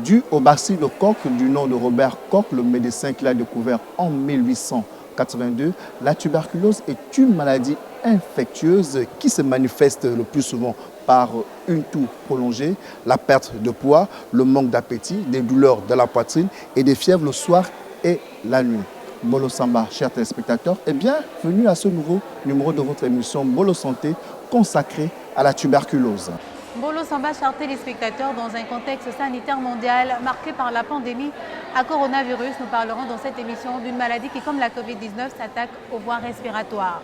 due au bacille de Koch du nom de Robert Koch, le médecin qui l'a découvert en 1882. La tuberculose est une maladie infectieuse qui se manifeste le plus souvent par une toux prolongée, la perte de poids, le manque d'appétit, des douleurs de la poitrine et des fièvres le soir et la nuit. Bolo Samba, chers téléspectateurs, et bienvenue à ce nouveau numéro de votre émission Bolo Santé consacrée à la tuberculose. Bolo Samba, chers téléspectateurs, dans un contexte sanitaire mondial marqué par la pandémie à coronavirus, nous parlerons dans cette émission d'une maladie qui, comme la Covid-19, s'attaque aux voies respiratoires.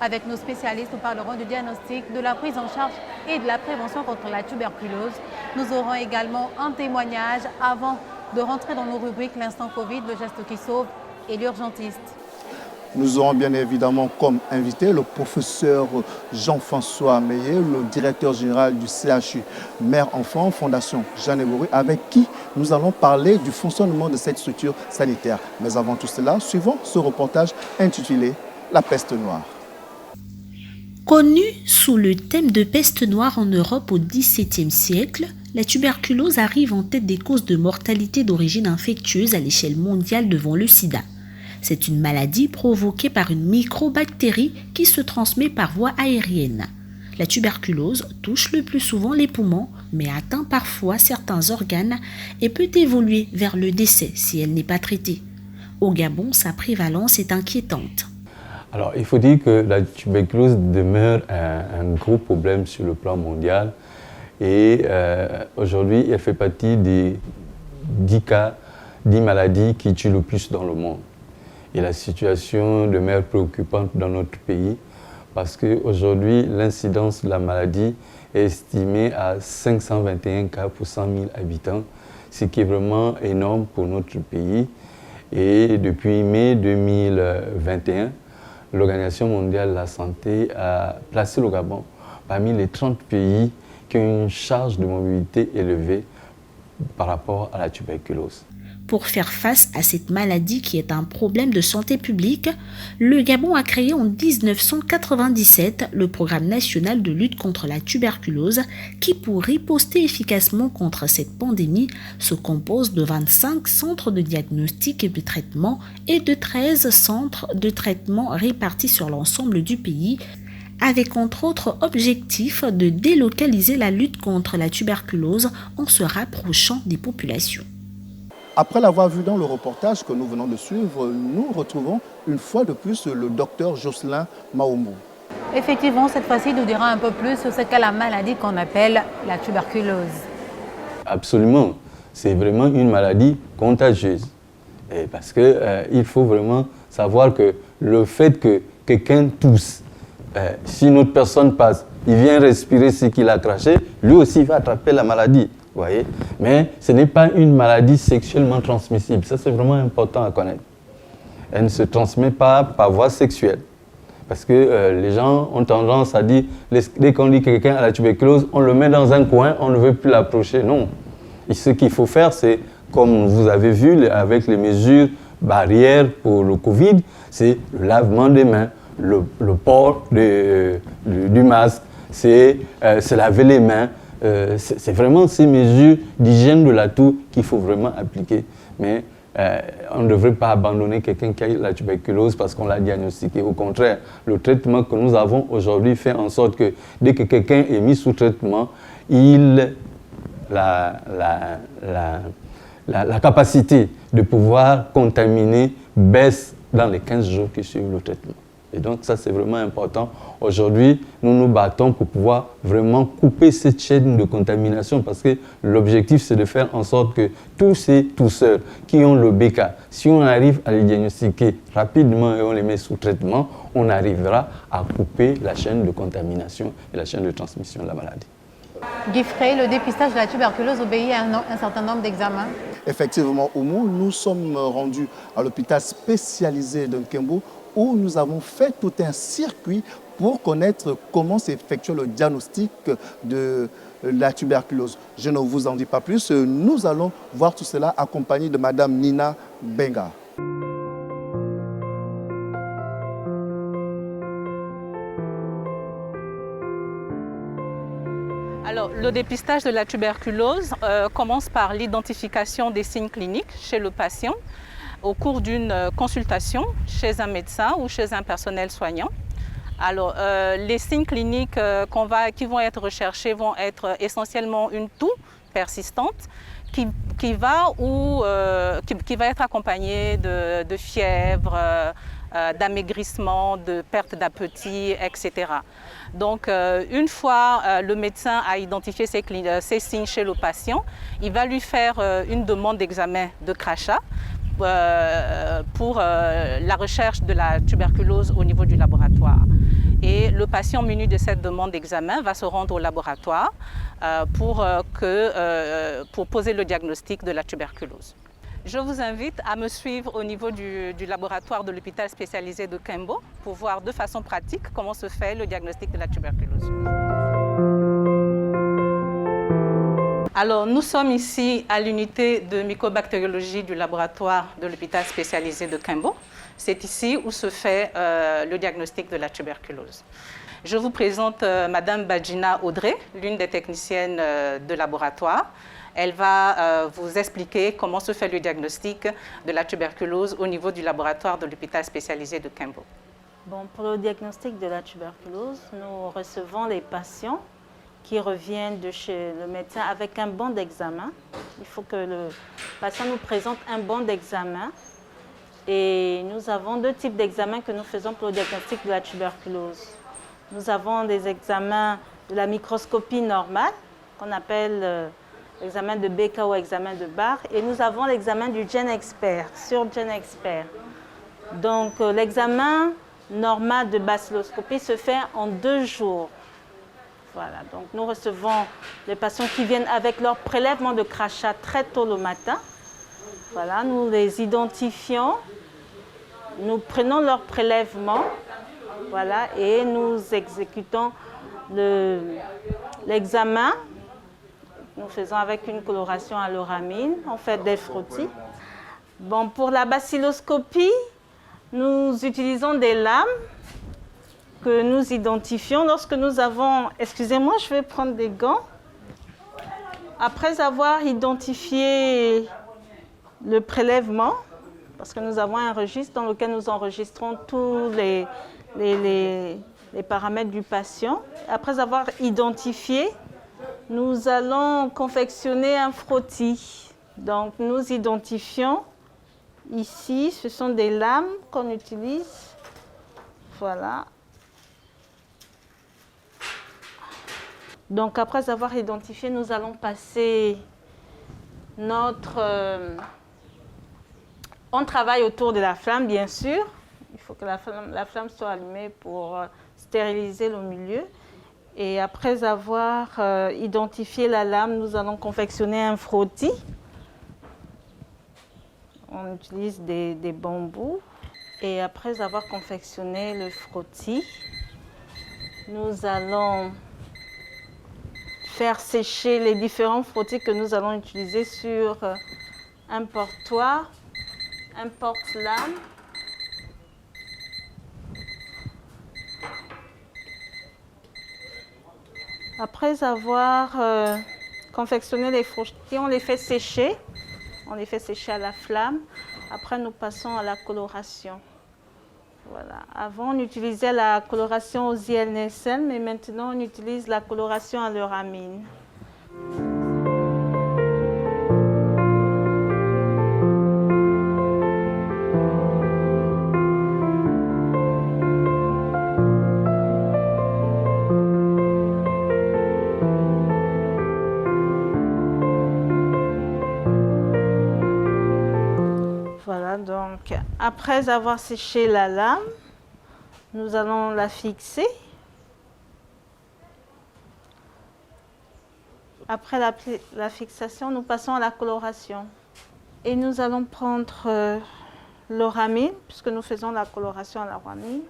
Avec nos spécialistes, nous parlerons du diagnostic, de la prise en charge et de la prévention contre la tuberculose. Nous aurons également un témoignage avant de rentrer dans nos rubriques l'instant Covid, le geste qui sauve et l'urgentiste. Nous aurons bien évidemment comme invité le professeur Jean-François Meillet, le directeur général du CHU Mère-Enfant, Fondation Jeanne Eboury, avec qui nous allons parler du fonctionnement de cette structure sanitaire. Mais avant tout cela, suivons ce reportage intitulé « La peste noire ». Connue sous le thème de peste noire en Europe au XVIIe siècle, la tuberculose arrive en tête des causes de mortalité d'origine infectieuse à l'échelle mondiale devant le sida. C'est une maladie provoquée par une microbactérie qui se transmet par voie aérienne. La tuberculose touche le plus souvent les poumons, mais atteint parfois certains organes et peut évoluer vers le décès si elle n'est pas traitée. Au Gabon, sa prévalence est inquiétante. Alors, il faut dire que la tuberculose demeure un gros problème sur le plan mondial et aujourd'hui, elle fait partie des 10 maladies qui tuent le plus dans le monde. Et la situation demeure préoccupante dans notre pays parce qu'aujourd'hui, l'incidence de la maladie est estimée à 521 cas pour 100 000 habitants, ce qui est vraiment énorme pour notre pays. Et depuis mai 2021, l'Organisation mondiale de la santé a placé le Gabon parmi les 30 pays qui ont une charge de mobilité élevée par rapport à la tuberculose. Pour faire face à cette maladie qui est un problème de santé publique, le Gabon a créé en 1997 le Programme national de lutte contre la tuberculose qui, pour riposter efficacement contre cette pandémie, se compose de 25 centres de diagnostic et de traitement et de 13 centres de traitement répartis sur l'ensemble du pays, avec entre autres objectif de délocaliser la lutte contre la tuberculose en se rapprochant des populations. Après l'avoir vu dans le reportage que nous venons de suivre, nous retrouvons une fois de plus le docteur Jocelyn Maoumou. Effectivement, cette fois-ci, il nous dira un peu plus sur ce qu'est la maladie qu'on appelle la tuberculose. Absolument. C'est vraiment une maladie contagieuse. Et parce qu'il faut vraiment savoir que le fait que quelqu'un tousse, si une autre personne passe, il vient respirer ce qu'il a craché, lui aussi va attraper la maladie. Voyez. Mais ce n'est pas une maladie sexuellement transmissible. Ça, c'est vraiment important à connaître. Elle ne se transmet pas par voie sexuelle. Parce que les gens ont tendance à dire, dès qu'on dit que quelqu'un a la tuberculose, on le met dans un coin, on ne veut plus l'approcher. Non. Et ce qu'il faut faire, c'est, comme vous avez vu avec les mesures barrières pour le Covid, c'est le lavement des mains, le port du masque, c'est se laver les mains. C'est vraiment ces mesures d'hygiène de la toux qu'il faut vraiment appliquer. Mais on ne devrait pas abandonner quelqu'un qui a la tuberculose parce qu'on l'a diagnostiqué. Au contraire, le traitement que nous avons aujourd'hui fait en sorte que dès que quelqu'un est mis sous traitement, la capacité de pouvoir contaminer baisse dans les 15 jours qui suivent le traitement. Et donc ça, c'est vraiment important. Aujourd'hui, nous nous battons pour pouvoir vraiment couper cette chaîne de contamination parce que l'objectif, c'est de faire en sorte que tous ces tousseurs qui ont le BK, si on arrive à les diagnostiquer rapidement et on les met sous traitement, on arrivera à couper la chaîne de contamination et la chaîne de transmission de la maladie. Guy Frey, le dépistage de la tuberculose obéit à un certain nombre d'examens. Effectivement, Oumou, nous sommes rendus à l'hôpital spécialisé de Nkembo où nous avons fait tout un circuit pour connaître comment s'effectue le diagnostic de la tuberculose. Je ne vous en dis pas plus, nous allons voir tout cela accompagné de Madame Nina Benga. Alors, Le dépistage de la tuberculose commence par l'identification des signes cliniques chez le patient au cours d'une consultation chez un médecin ou chez un personnel soignant. Alors, les signes cliniques qui vont être recherchés vont être essentiellement une toux persistante qui va être accompagnée de fièvre, d'amaigrissement, de perte d'appétit, etc. Donc, une fois le médecin a identifié ces signes chez le patient, il va lui faire une demande d'examen de crachat pour la recherche de la tuberculose au niveau du laboratoire. Et le patient muni de cette demande d'examen va se rendre au laboratoire pour poser le diagnostic de la tuberculose. Je vous invite à me suivre au niveau du laboratoire de l'hôpital spécialisé de Kembo pour voir de façon pratique comment se fait le diagnostic de la tuberculose. Alors, nous sommes ici à l'unité de mycobactériologie du laboratoire de l'hôpital spécialisé de Kembo. C'est ici où se fait le diagnostic de la tuberculose. Je vous présente Madame Badjina Audrey, l'une des techniciennes de laboratoire. Elle va vous expliquer comment se fait le diagnostic de la tuberculose au niveau du laboratoire de l'hôpital spécialisé de Kembo. Bon, pour le diagnostic de la tuberculose, nous recevons les patients qui reviennent de chez le médecin avec un bon d'examen. Il faut que le patient nous présente un bon d'examen. Et nous avons deux types d'examens que nous faisons pour le diagnostic de la tuberculose. Nous avons des examens de la microscopie normale, qu'on appelle l'examen de Becker ou examen de Barr. Et nous avons l'examen du GenExpert, sur GenExpert. Donc l'examen normal de bacilloscopie se fait en 2 jours. Voilà, donc nous recevons les patients qui viennent avec leur prélèvement de crachat très tôt le matin. Voilà, nous les identifions, nous prenons leur prélèvement, voilà, et nous exécutons l'examen. Nous faisons avec une coloration à l'uramine, on fait des frottis. Bon, pour la bacilloscopie, nous utilisons des lames que nous identifions lorsque nous avons... Excusez-moi, je vais prendre des gants. Après avoir identifié le prélèvement, parce que nous avons un registre dans lequel nous enregistrons tous les paramètres du patient. Après avoir identifié, nous allons confectionner un frottis. Donc nous identifions ici, ce sont des lames qu'on utilise. Voilà. Donc après avoir identifié, nous allons passer on travaille autour de la flamme, bien sûr. Il faut que la flamme soit allumée pour stériliser le milieu. Et après avoir identifié la lame, nous allons confectionner un frottis. On utilise des bambous. Et après avoir confectionné le frottis, nous allons faire sécher les différents frottis que nous allons utiliser sur un portoir, un porte-lame. Après avoir confectionné les frottis, on les fait sécher. On les fait sécher à la flamme. Après, nous passons à la coloration. Voilà. Avant, on utilisait la coloration aux ILNSL, mais maintenant, on utilise la coloration à l'uramine. Voilà, donc après avoir séché la lame, nous allons la fixer. Après la fixation, nous passons à la coloration. Et nous allons prendre l'uramine, puisque nous faisons la coloration à l'uramine,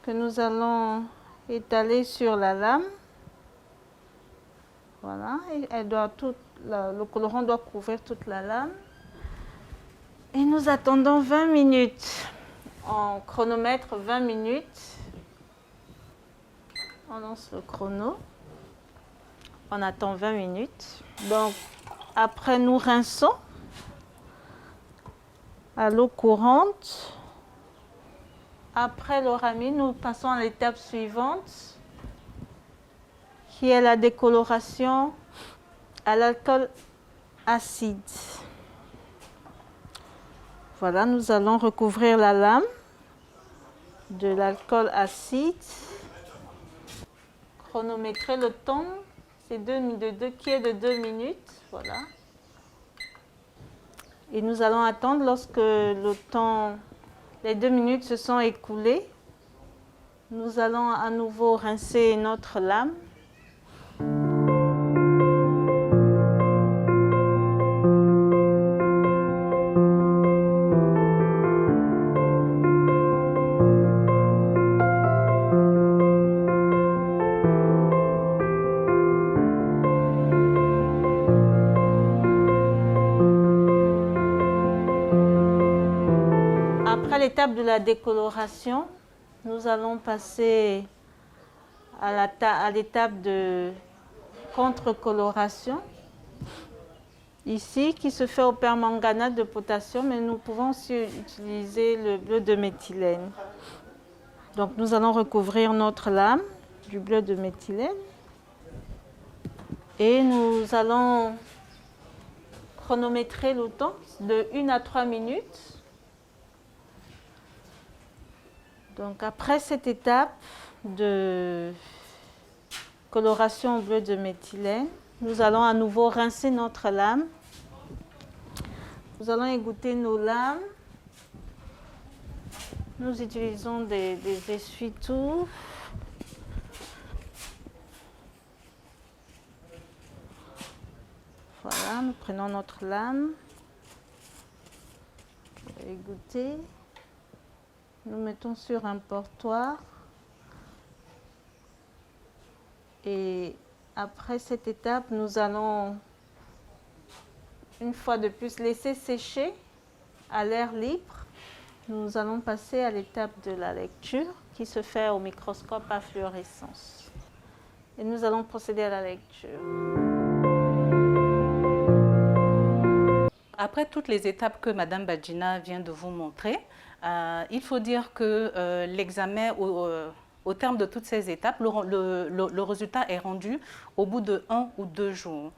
que nous allons étaler sur la lame. Voilà, et le colorant doit couvrir toute la lame. Et nous attendons 20 minutes. On chronomètre 20 minutes. On lance le chrono. On attend 20 minutes. Donc, après, nous rinçons à l'eau courante. Après le ramis, nous passons à l'étape suivante, qui est la décoloration à l'alcool acide. Voilà, nous allons recouvrir la lame de l'alcool acide. Chronométrer le temps, c'est qui est de 2 minutes. Voilà. Et nous allons attendre lorsque les 2 minutes se sont écoulées. Nous allons à nouveau rincer notre lame. Après l'étape de la décoloration, nous allons passer à l'étape de contre-coloration. Ici, qui se fait au permanganate de potassium, mais nous pouvons aussi utiliser le bleu de méthylène. Donc nous allons recouvrir notre lame du bleu de méthylène et nous allons chronométrer le temps de 1 à 3 minutes. Donc après cette étape de coloration au bleu de méthylène, nous allons à nouveau rincer notre lame. Nous allons égoutter nos lames. Nous utilisons des essuie-tout. Voilà, nous prenons notre lame. Égoutter. Nous mettons sur un portoir. Et après cette étape, nous allons une fois de plus laisser sécher à l'air libre. Nous allons passer à l'étape de la lecture qui se fait au microscope à fluorescence. Et nous allons procéder à la lecture. Après toutes les étapes que Madame Badjina vient de vous montrer, il faut dire que l'examen, au terme de toutes ces étapes, le résultat est rendu au bout de 1 ou 2 jours.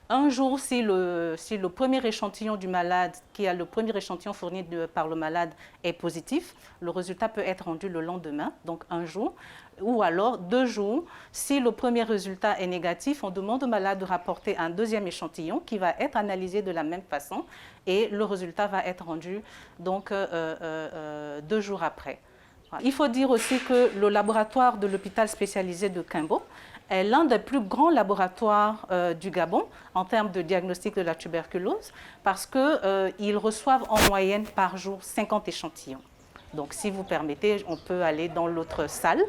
Un jour, si le premier échantillon du malade, qui a le premier échantillon fourni par le malade, est positif, le résultat peut être rendu le lendemain, donc un jour. Ou alors 2 jours, si le premier résultat est négatif, on demande au malade de rapporter un deuxième échantillon qui va être analysé de la même façon et le résultat va être rendu donc 2 jours après. Voilà. Il faut dire aussi que le laboratoire de l'hôpital spécialisé de Kimbo est l'un des plus grands laboratoires du Gabon en termes de diagnostic de la tuberculose parce qu'ils reçoivent en moyenne par jour 50 échantillons. Donc si vous permettez, on peut aller dans l'autre salle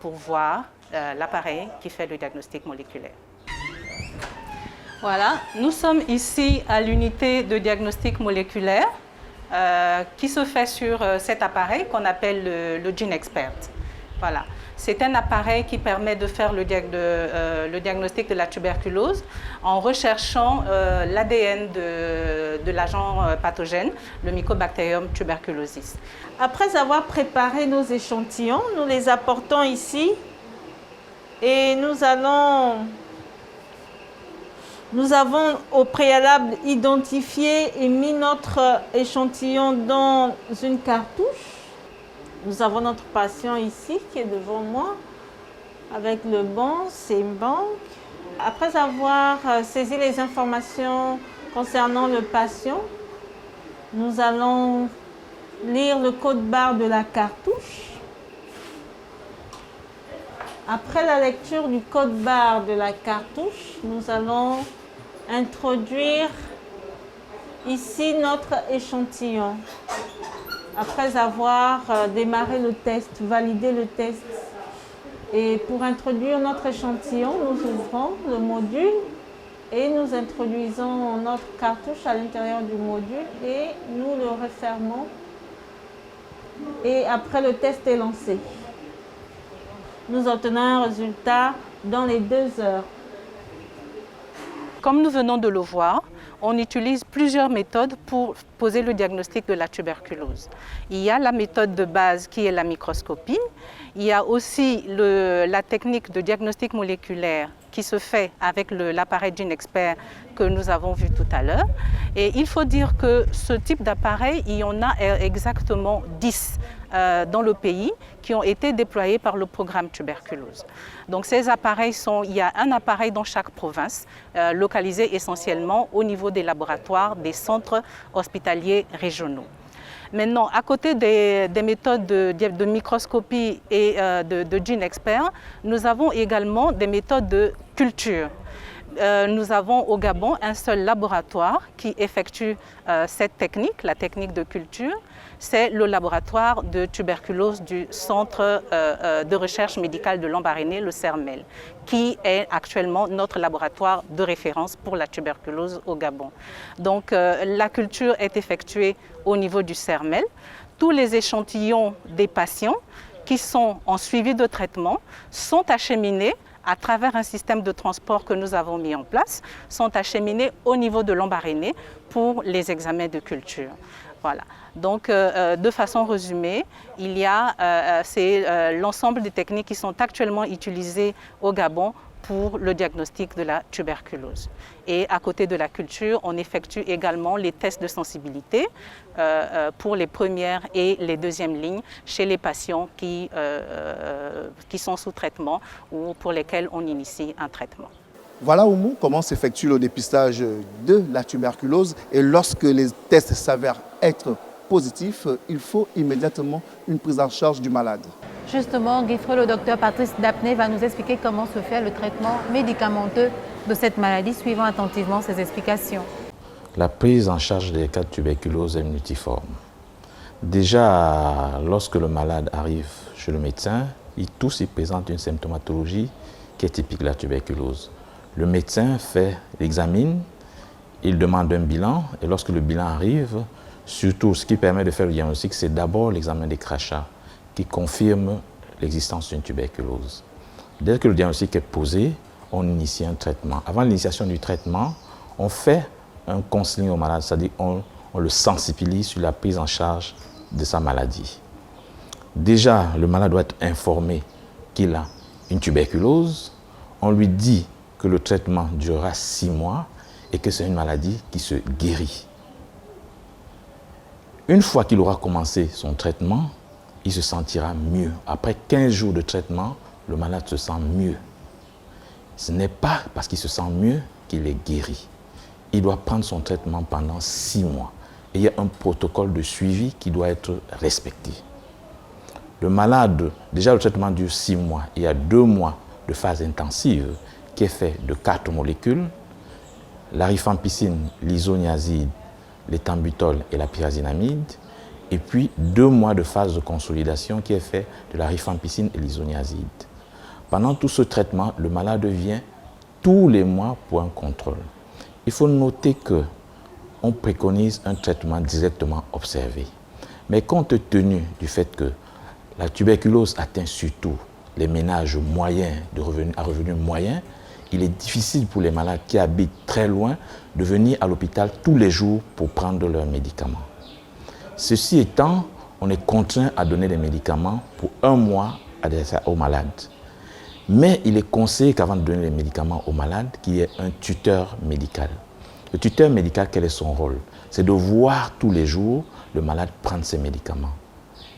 pour voir l'appareil qui fait le diagnostic moléculaire. Voilà, nous sommes ici à l'unité de diagnostic moléculaire qui se fait sur cet appareil qu'on appelle le GeneXpert. Voilà. C'est un appareil qui permet de faire le diagnostic de la tuberculose en recherchant l'ADN de l'agent pathogène, le Mycobacterium tuberculosis. Après avoir préparé nos échantillons, nous les apportons ici et nous avons au préalable identifié et mis notre échantillon dans une cartouche. Nous avons notre patient ici qui est devant moi avec le banc, c'est une banque. Après avoir saisi les informations concernant le patient, nous allons lire le code barre de la cartouche. Après la lecture du code barre de la cartouche, nous allons introduire ici notre échantillon. Après avoir démarré le test, validé le test. Et pour introduire notre échantillon, nous ouvrons le module et nous introduisons notre cartouche à l'intérieur du module et nous le refermons. Et après, le test est lancé. Nous obtenons un résultat dans les 2 heures. Comme nous venons de le voir, on utilise plusieurs méthodes pour poser le diagnostic de la tuberculose. Il y a la méthode de base qui est la microscopie. Il y a aussi la technique de diagnostic moléculaire qui se fait avec l'appareil GeneXpert que nous avons vu tout à l'heure. Et il faut dire que ce type d'appareil, il y en a exactement 10 dans le pays qui ont été déployés par le programme tuberculose. Donc ces appareils il y a un appareil dans chaque province, localisé essentiellement au niveau des laboratoires, des centres hospitaliers régionaux. Maintenant, à côté des méthodes de microscopie et de GeneXpert, nous avons également des méthodes de culture. Nous avons au Gabon un seul laboratoire qui effectue cette technique, la technique de culture. C'est le laboratoire de tuberculose du Centre de recherche médicale de Lambaréné, le CERMEL, qui est actuellement notre laboratoire de référence pour la tuberculose au Gabon. Donc la culture est effectuée au niveau du CERMEL. Tous les échantillons des patients qui sont en suivi de traitement sont acheminés à travers un système de transport que nous avons mis en place, sont acheminés au niveau de Lambaréné pour les examens de culture. Voilà. Donc, de façon résumée, il y a l'ensemble des techniques qui sont actuellement utilisées au Gabon pour le diagnostic de la tuberculose. Et à côté de la culture, on effectue également les tests de sensibilité pour les premières et les deuxièmes lignes chez les patients qui sont sous traitement ou pour lesquels on initie un traitement. Voilà, Oumou, comment s'effectue le dépistage de la tuberculose. Et lorsque les tests s'avèrent être positifs, il faut immédiatement une prise en charge du malade. Justement, Guifre, le docteur Patrice Dapné va nous expliquer comment se fait le traitement médicamenteux de cette maladie, suivant attentivement ses explications. La prise en charge des cas de tuberculose est multiforme. Déjà, lorsque le malade arrive chez le médecin, il présente une symptomatologie qui est typique de la tuberculose. Le médecin l'examine, il demande un bilan, et lorsque le bilan arrive, surtout ce qui permet de faire le diagnostic, c'est d'abord l'examen des crachats qui confirme l'existence d'une tuberculose. Dès que le diagnostic est posé, on initie un traitement. Avant l'initiation du traitement, on fait un counseling au malade, c'est-à-dire on le sensibilise sur la prise en charge de sa maladie. Déjà, le malade doit être informé qu'il a une tuberculose. On lui dit que le traitement durera 6 mois et que c'est une maladie qui se guérit. Une fois qu'il aura commencé son traitement, il se sentira mieux. Après 15 jours de traitement, le malade se sent mieux. Ce n'est pas parce qu'il se sent mieux qu'il est guéri. Il doit prendre son traitement pendant 6 mois. Et il y a un protocole de suivi qui doit être respecté. Le malade, déjà le traitement dure 6 mois. Il y a 2 mois de phase intensive qui est fait de 4 molécules, la rifampicine, l'isoniazide, l'éthambutol et la pyrazinamide, et puis 2 mois de phase de consolidation qui est fait de la rifampicine et l'isoniazide. Pendant tout ce traitement, le malade vient tous les mois pour un contrôle. Il faut noter qu'on préconise un traitement directement observé. Mais compte tenu du fait que la tuberculose atteint surtout les ménages moyens à revenus moyens, il est difficile pour les malades qui habitent très loin de venir à l'hôpital tous les jours pour prendre leurs médicaments. Ceci étant, on est contraint à donner des médicaments pour 1 mois aux malades. Mais il est conseillé qu'avant de donner les médicaments aux malades, qu'il y ait un tuteur médical. Le tuteur médical, quel est son rôle? C'est de voir tous les jours le malade prendre ses médicaments.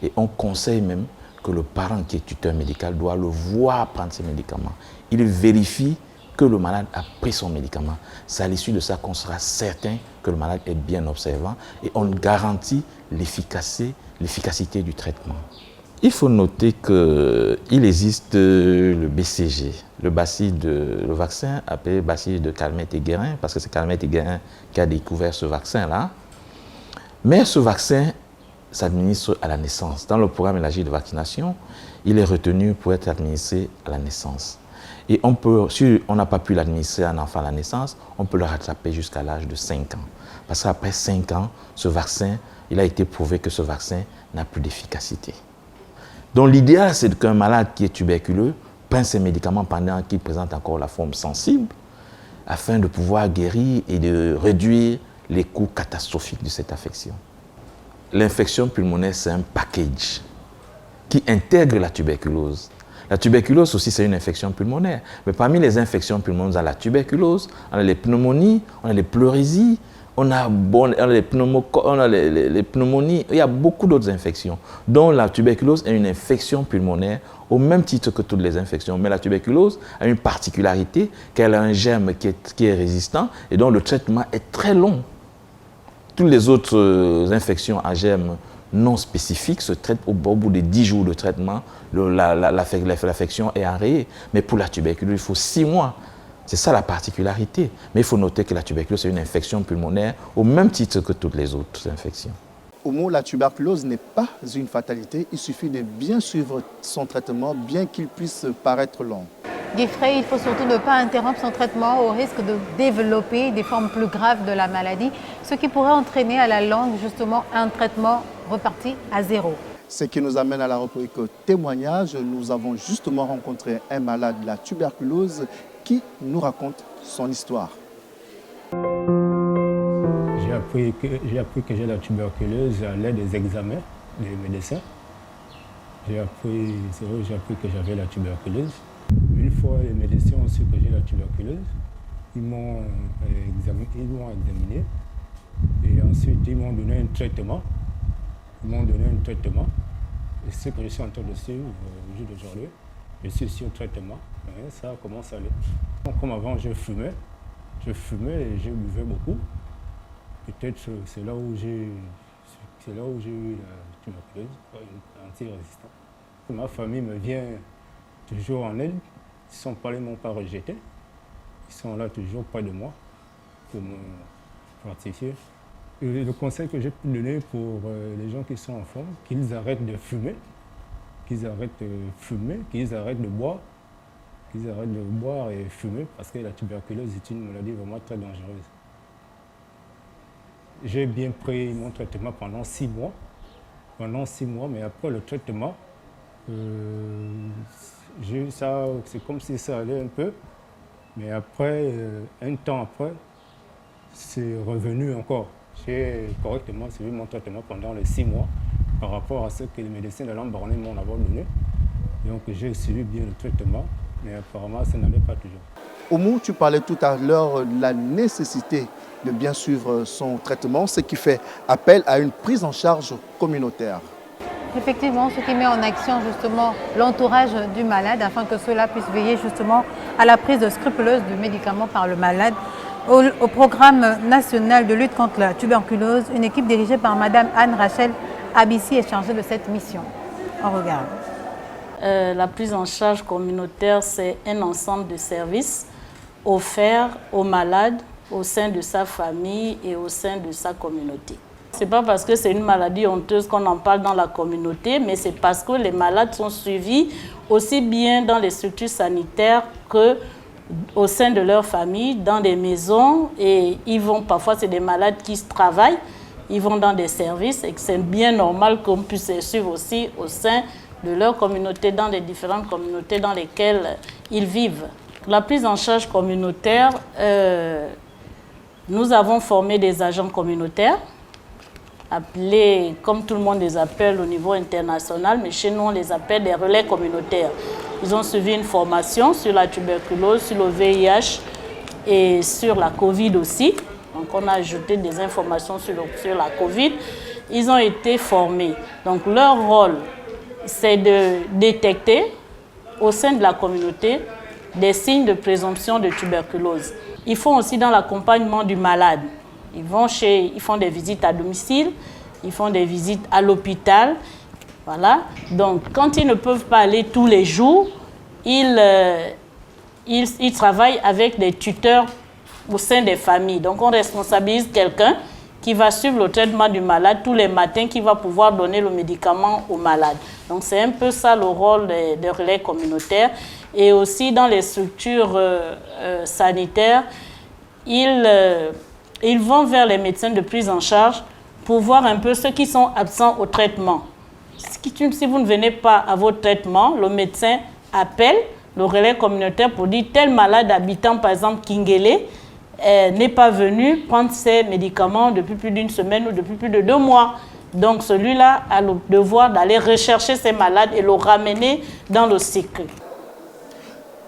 Et on conseille même que le parent qui est tuteur médical doit le voir prendre ses médicaments. Il vérifie que le malade a pris son médicament. C'est à l'issue de ça qu'on sera certain que le malade est bien observant et on garantit l'efficacité du traitement. Il faut noter qu'il existe le BCG, le vaccin appelé bacille de Calmette-Guérin, parce que c'est Calmette-Guérin qui a découvert ce vaccin-là. Mais ce vaccin s'administre à la naissance. Dans le programme élargi de vaccination, il est retenu pour être administré à la naissance. Et si on n'a pas pu l'administrer à un enfant à la naissance, on peut le rattraper jusqu'à l'âge de 5 ans. Parce qu'après 5 ans, ce vaccin, il a été prouvé que ce vaccin n'a plus d'efficacité. Donc l'idéal, c'est qu'un malade qui est tuberculeux prenne ses médicaments pendant qu'il présente encore la forme sensible. afin de pouvoir guérir et de réduire les coûts catastrophiques de cette affection. L'infection pulmonaire, c'est un package qui intègre la tuberculose. La tuberculose aussi, c'est une infection pulmonaire. Mais parmi les infections pulmonaires, on a la tuberculose, on a les pneumonies, on a les pleurésies, on a les pneumonies, il y a beaucoup d'autres infections, dont la tuberculose est une infection pulmonaire au même titre que toutes les infections. Mais la tuberculose a une particularité qu'elle a un germe qui est résistant et dont le traitement est très long. Toutes les autres infections à germe non spécifiques se traitent au bout de 10 jours de traitement, l'affection est enrayée. Mais pour la tuberculose, il faut 6 mois. C'est ça la particularité. Mais il faut noter que la tuberculose est une infection pulmonaire au même titre que toutes les autres infections. Au mot, la tuberculose n'est pas une fatalité. Il suffit de bien suivre son traitement, bien qu'il puisse paraître long. Guy Frey, il faut surtout ne pas interrompre son traitement au risque de développer des formes plus graves de la maladie, ce qui pourrait entraîner à la longue justement un traitement reparti à zéro. Ce qui nous amène à la rubrique témoignage. Nous avons justement rencontré un malade de la tuberculose qui nous raconte son histoire. J'ai appris que j'ai la tuberculose à l'aide des examens des médecins. J'ai appris que j'avais la tuberculose. Une fois les médecins ont su que j'ai la tuberculose, ils m'ont examiné et ensuite ils m'ont donné un traitement. Et ce que je suis en train de suivre au jour d'aujourd'hui, je suis sur le traitement. Et ça commence à aller. Comme avant, je fumais et je buvais beaucoup. Peut-être c'est là où j'ai eu la tuberculose, anti-résistante. Ma famille me vient toujours en aide. Ils ne sont pas, ils ne m'ont pas rejeté. Ils sont là toujours près de moi pour me fortifier. Et le conseil que j'ai pu donner pour les gens qui sont en forme, qu'ils arrêtent de fumer, qu'ils arrêtent de boire. Qu'ils arrêtent de boire et fumer parce que la tuberculose est une maladie vraiment très dangereuse. J'ai bien pris mon traitement pendant 6 mois. Mais après le traitement, c'est comme si ça allait un peu. Mais après, un temps après, c'est revenu encore. J'ai correctement suivi mon traitement pendant les 6 mois par rapport à ce que les médecins de Lambaréné m'ont donné. Donc j'ai suivi bien le traitement. Mais apparemment, ça n'allait pas toujours. Oumou, tu parlais tout à l'heure de la nécessité de bien suivre son traitement, ce qui fait appel à une prise en charge communautaire. Effectivement, ce qui met en action justement l'entourage du malade afin que cela puisse veiller justement à la prise scrupuleuse du médicament par le malade. Au programme national de lutte contre la tuberculose, une équipe dirigée par Madame Anne-Rachel Abissi est chargée de cette mission. On regarde. La prise en charge communautaire, c'est un ensemble de services offerts aux malades au sein de sa famille et au sein de sa communauté. Ce n'est pas parce que c'est une maladie honteuse qu'on en parle dans la communauté, mais c'est parce que les malades sont suivis aussi bien dans les structures sanitaires qu'au sein de leur famille, dans des maisons. Et ils vont, parfois, c'est des malades qui travaillent, ils vont dans des services et que c'est bien normal qu'on puisse les suivre aussi au sein de leur communauté, dans les différentes communautés dans lesquelles ils vivent. La prise en charge communautaire, nous avons formé des agents communautaires, appelés, comme tout le monde les appelle au niveau international, mais chez nous on les appelle des relais communautaires. Ils ont suivi une formation sur la tuberculose, sur le VIH et sur la Covid aussi. Donc on a ajouté des informations sur la Covid. Ils ont été formés. Donc leur rôle, c'est de détecter au sein de la communauté des signes de présomption de tuberculose. Ils font aussi dans l'accompagnement du malade. Ils font des visites à domicile, ils font des visites à l'hôpital. Voilà. Donc, quand ils ne peuvent pas aller tous les jours, ils travaillent avec des tuteurs au sein des familles. Donc, on responsabilise quelqu'un qui va suivre le traitement du malade tous les matins, qui va pouvoir donner le médicament au malade. Donc, c'est un peu ça le rôle des relais communautaires. Et aussi, dans les structures sanitaires, ils vont vers les médecins de prise en charge pour voir un peu ceux qui sont absents au traitement. Si vous ne venez pas à votre traitement, le médecin appelle le relais communautaire pour dire tel malade habitant par exemple Kingele n'est pas venu prendre ses médicaments depuis plus d'une semaine ou depuis plus de 2 mois. Donc celui-là a le devoir d'aller rechercher ces malades et le ramener dans le cycle.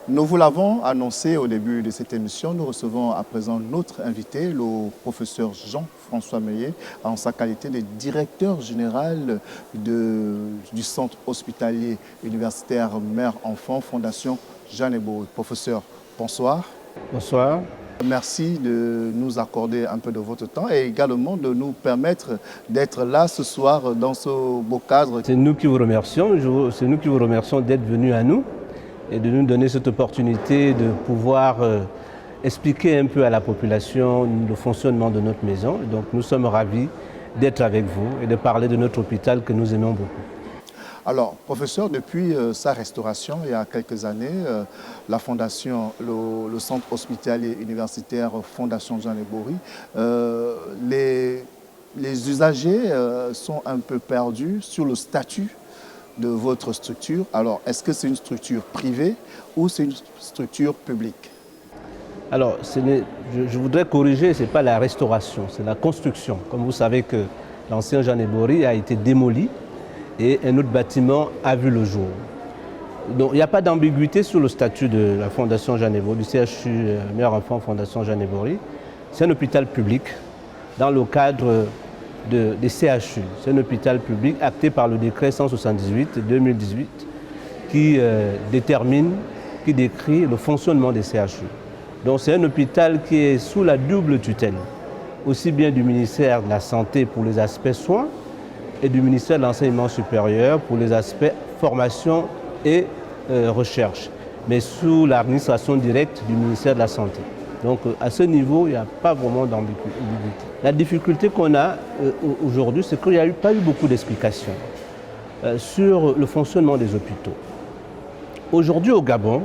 Nous vous l'avons annoncé au début de cette émission. Nous recevons à présent notre invité, le professeur Jean-François Meillet, en sa qualité de directeur général du centre hospitalier universitaire Mère-Enfant, Fondation Jeanne Ebory. Professeur, bonsoir. Bonsoir. Merci de nous accorder un peu de votre temps et également de nous permettre d'être là ce soir dans ce beau cadre. C'est nous qui vous remercions. C'est nous qui vous remercions d'être venus à nous et de nous donner cette opportunité de pouvoir expliquer un peu à la population le fonctionnement de notre maison. Donc nous sommes ravis d'être avec vous et de parler de notre hôpital que nous aimons beaucoup. Alors, professeur, depuis sa restauration, il y a quelques années, la fondation, le centre hospitalier universitaire Fondation Jeanne Ebory, les usagers sont un peu perdus sur le statut de votre structure. Alors, est-ce que c'est une structure privée ou c'est une structure publique? Alors, je voudrais corriger, ce n'est pas la restauration, c'est la construction. Comme vous savez que l'ancien Jeanne Ebory a été démoli et un autre bâtiment a vu le jour. Donc, il n'y a pas d'ambiguïté sur le statut de la Fondation Jeanne Ebory, du CHU Mère-Enfant Fondation Jeanne Ebory. C'est un hôpital public dans le cadre des CHU. C'est un hôpital public acté par le décret 178/2018 qui décrit le fonctionnement des CHU. Donc c'est un hôpital qui est sous la double tutelle, aussi bien du ministère de la Santé pour les aspects soins et du ministère de l'Enseignement supérieur pour les aspects formation et recherche, mais sous l'administration directe du ministère de la Santé. Donc à ce niveau, il n'y a pas vraiment d'ambiguïté. La difficulté qu'on a aujourd'hui, c'est qu'il n'y a pas eu beaucoup d'explications sur le fonctionnement des hôpitaux. Aujourd'hui au Gabon,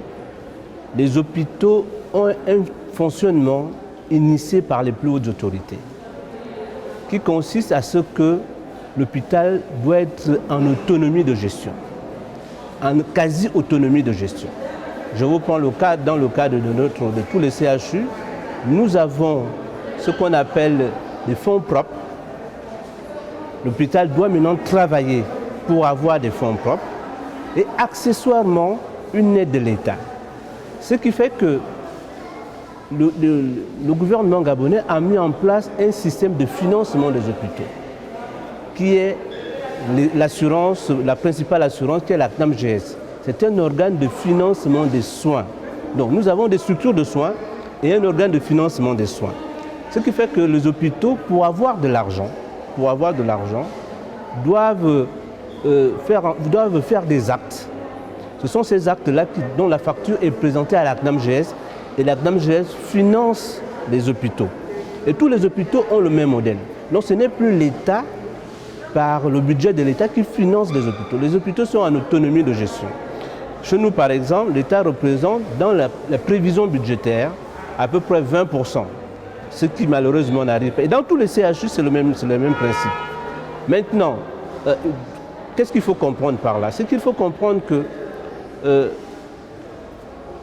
les hôpitaux ont un fonctionnement initié par les plus hautes autorités, qui consiste à ce que l'hôpital doit être en autonomie de gestion, en quasi-autonomie de gestion. Je vous prends dans le cadre de tous les CHU, nous avons ce qu'on appelle des fonds propres. L'hôpital doit maintenant travailler pour avoir des fonds propres et accessoirement une aide de l'État. Ce qui fait que le gouvernement gabonais a mis en place un système de financement des hôpitaux qui est l'assurance, la principale assurance qui est la CNAMGS. C'est un organe de financement des soins. Donc nous avons des structures de soins et un organe de financement des soins. Ce qui fait que les hôpitaux, pour avoir de l'argent, doivent faire des actes. Ce sont ces actes-là dont la facture est présentée à la CNAMGS et la CNAMGS finance les hôpitaux. Et tous les hôpitaux ont le même modèle. Donc ce n'est plus l'État, par le budget de l'État, qui finance les hôpitaux. Les hôpitaux sont en autonomie de gestion. Chez nous, par exemple, l'État représente dans la prévision budgétaire à peu près 20%, ce qui malheureusement n'arrive pas. Et dans tous les CHU, c'est le même principe. Maintenant, qu'est-ce qu'il faut comprendre par là? C'est qu'il faut comprendre que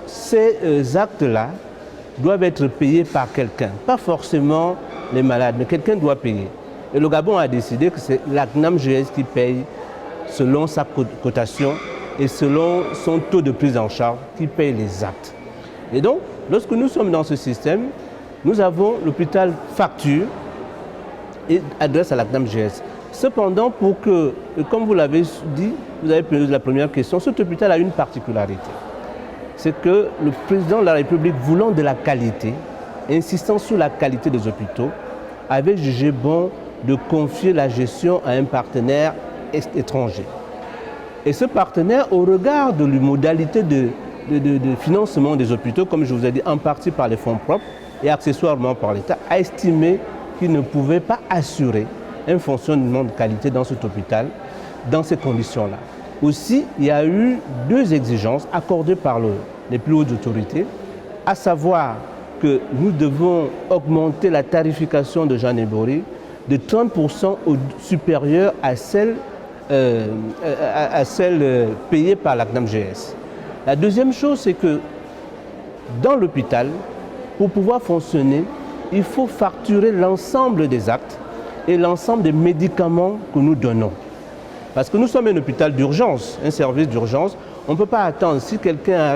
ces actes-là doivent être payés par quelqu'un. Pas forcément les malades, mais quelqu'un doit payer. Et le Gabon a décidé que c'est la CNAMGS qui paye selon sa cotation et selon son taux de prise en charge qui paye les actes. Et donc, lorsque nous sommes dans ce système, nous avons l'hôpital facture et adresse à la CNAMGS. Cependant, pour que, comme vous l'avez dit, vous avez posé la première question, cet hôpital a une particularité. C'est que le président de la République, voulant de la qualité, insistant sur la qualité des hôpitaux, avait jugé bon de confier la gestion à un partenaire étranger. Et ce partenaire, au regard de les modalités de financement des hôpitaux, comme je vous ai dit, en partie par les fonds propres et accessoirement par l'État, a estimé qu'il ne pouvait pas assurer un fonctionnement de qualité dans cet hôpital, dans ces conditions-là. Aussi, il y a eu 2 exigences accordées par les plus hautes autorités, à savoir que nous devons augmenter la tarification de Jeanne Ebory de 30% supérieure à celle payée par la CNAMGS. La deuxième chose, c'est que dans l'hôpital, pour pouvoir fonctionner, il faut facturer l'ensemble des actes et l'ensemble des médicaments que nous donnons. Parce que nous sommes un hôpital d'urgence, un service d'urgence. On ne peut pas attendre, si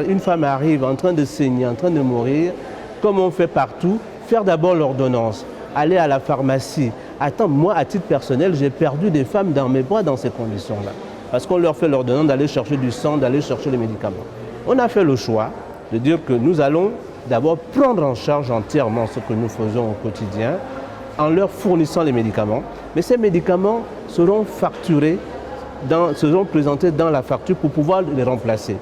une femme arrive en train de saigner, en train de mourir, comme on fait partout, faire d'abord l'ordonnance, aller à la pharmacie. Attends, moi, à titre personnel, j'ai perdu des femmes dans mes bras dans ces conditions-là. Parce qu'on leur fait l'ordonnance d'aller chercher du sang, d'aller chercher les médicaments. On a fait le choix de dire que nous allons d'abord prendre en charge entièrement ce que nous faisons au quotidien en leur fournissant les médicaments. Mais ces médicaments seront facturés, seront présentés dans la facture pour pouvoir les remplacer.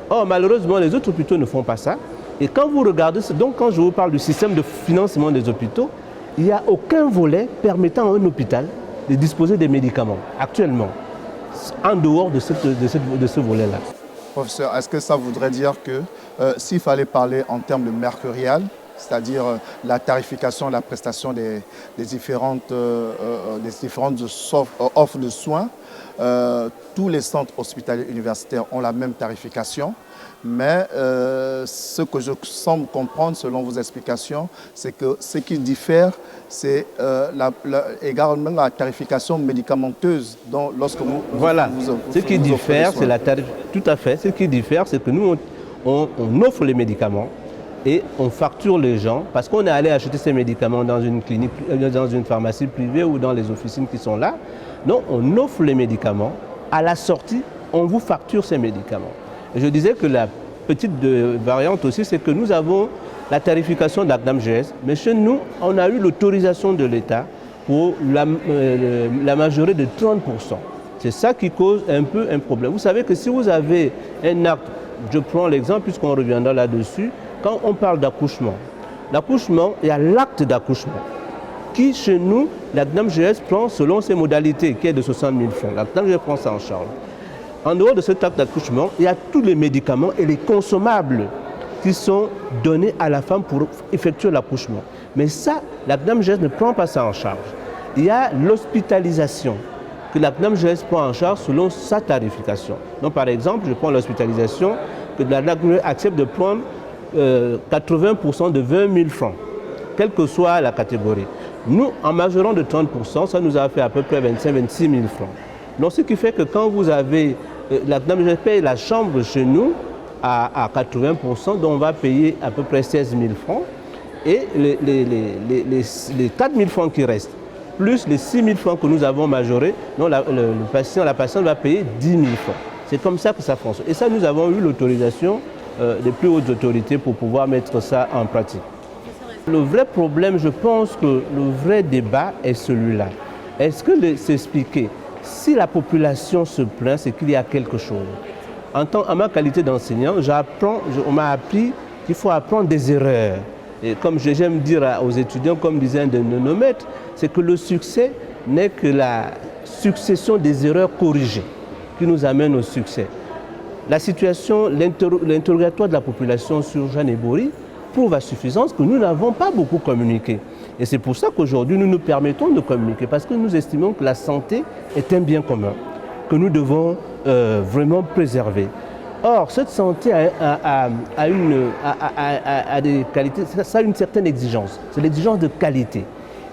Or, malheureusement, les autres hôpitaux ne font pas ça. Et quand vous regardez, donc quand je vous parle du système de financement des hôpitaux, il n'y a aucun volet permettant à un hôpital de disposer des médicaments actuellement, en dehors de ce volet-là. Professeur, est-ce que ça voudrait dire que s'il fallait parler en termes de mercurial, c'est-à-dire la tarification, la prestation des différentes offres de soins, tous les centres hospitaliers universitaires ont la même tarification, mais ce que je semble comprendre selon vos explications, c'est que ce qui diffère, c'est également la tarification médicamenteuse. Donc, lorsque voilà, ce qui diffère, c'est la tarification. Tout à fait. Ce qui diffère, c'est que nous, on offre les médicaments et on facture les gens parce qu'on est allé acheter ces médicaments dans une clinique, dans une pharmacie privée ou dans les officines qui sont là. Donc, on offre les médicaments. À la sortie, on vous facture ces médicaments. Et je disais que la petite variante aussi, c'est que nous avons la tarification de la CNAMGS, mais chez nous, on a eu l'autorisation de l'État pour la majorer de 30%. C'est ça qui cause un peu un problème. Vous savez que si vous avez un acte, je prends l'exemple puisqu'on reviendra là-dessus, quand on parle d'accouchement, il y a l'acte d'accouchement qui, chez nous, la CNAMGS prend selon ses modalités, qui est de 60 000 francs. La CNAMGS prend ça en charge. En dehors de cet acte d'accouchement, il y a tous les médicaments et les consommables qui sont donnés à la femme pour effectuer l'accouchement. Mais ça, la CNAMGS ne prend pas ça en charge. Il y a l'hospitalisation que la CNAMGS prend en charge selon sa tarification. Donc, par exemple, je prends l'hospitalisation que la CNAMGS accepte de prendre 80% de 20 000 francs, quelle que soit la catégorie. Nous, en majorant de 30%, ça nous a fait à peu près 25 000 à 26 000 francs. Donc, ce qui fait que quand vous avez, la CNAMGS paye la chambre chez nous à 80%, donc on va payer à peu près 16 000 francs. Et les 4 000 francs qui restent, plus les 6 000 francs que nous avons majorés, donc la patiente va payer 10 000 francs. C'est comme ça que ça fonctionne. Et ça, nous avons eu l'autorisation des plus hautes autorités pour pouvoir mettre ça en pratique. Le vrai problème, je pense que le vrai débat est celui-là. Est-ce que s'expliquer, si la population se plaint, c'est qu'il y a quelque chose. En ma qualité d'enseignant, on m'a appris qu'il faut apprendre des erreurs. Et comme j'aime dire aux étudiants, comme disait un de nos maîtres, c'est que le succès n'est que la succession des erreurs corrigées qui nous amène au succès. La situation, l'interrogatoire de la population sur Jeanne Ebori prouve à suffisance que nous n'avons pas beaucoup communiqué. Et c'est pour ça qu'aujourd'hui, nous nous permettons de communiquer, parce que nous estimons que la santé est un bien commun, que nous devons vraiment préserver. Or, cette santé a des qualités, ça a une certaine exigence. C'est l'exigence de qualité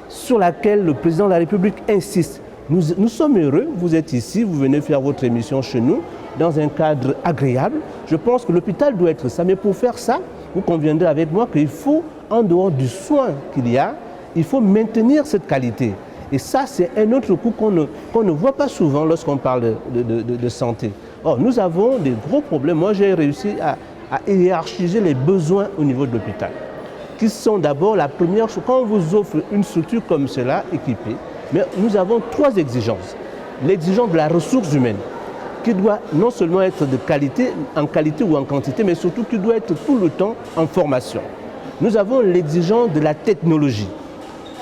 sur laquelle le président de la République insiste. Nous sommes heureux, vous êtes ici, vous venez faire votre émission chez nous, dans un cadre agréable. Je pense que l'hôpital doit être ça. Mais pour faire ça, vous conviendrez avec moi qu'il faut, en dehors du soin qu'il y a, il faut maintenir cette qualité. Et ça, c'est un autre coup qu'on ne voit pas souvent lorsqu'on parle de santé. Or, nous avons des gros problèmes. Moi, j'ai réussi à hiérarchiser les besoins au niveau de l'hôpital, qui sont d'abord la première chose. Quand on vous offre une structure comme cela, équipée, mais nous avons 3 exigences. L'exigence de la ressource humaine, qui doit non seulement être de qualité, en qualité ou en quantité, mais surtout qui doit être tout le temps en formation. Nous avons l'exigence de la technologie.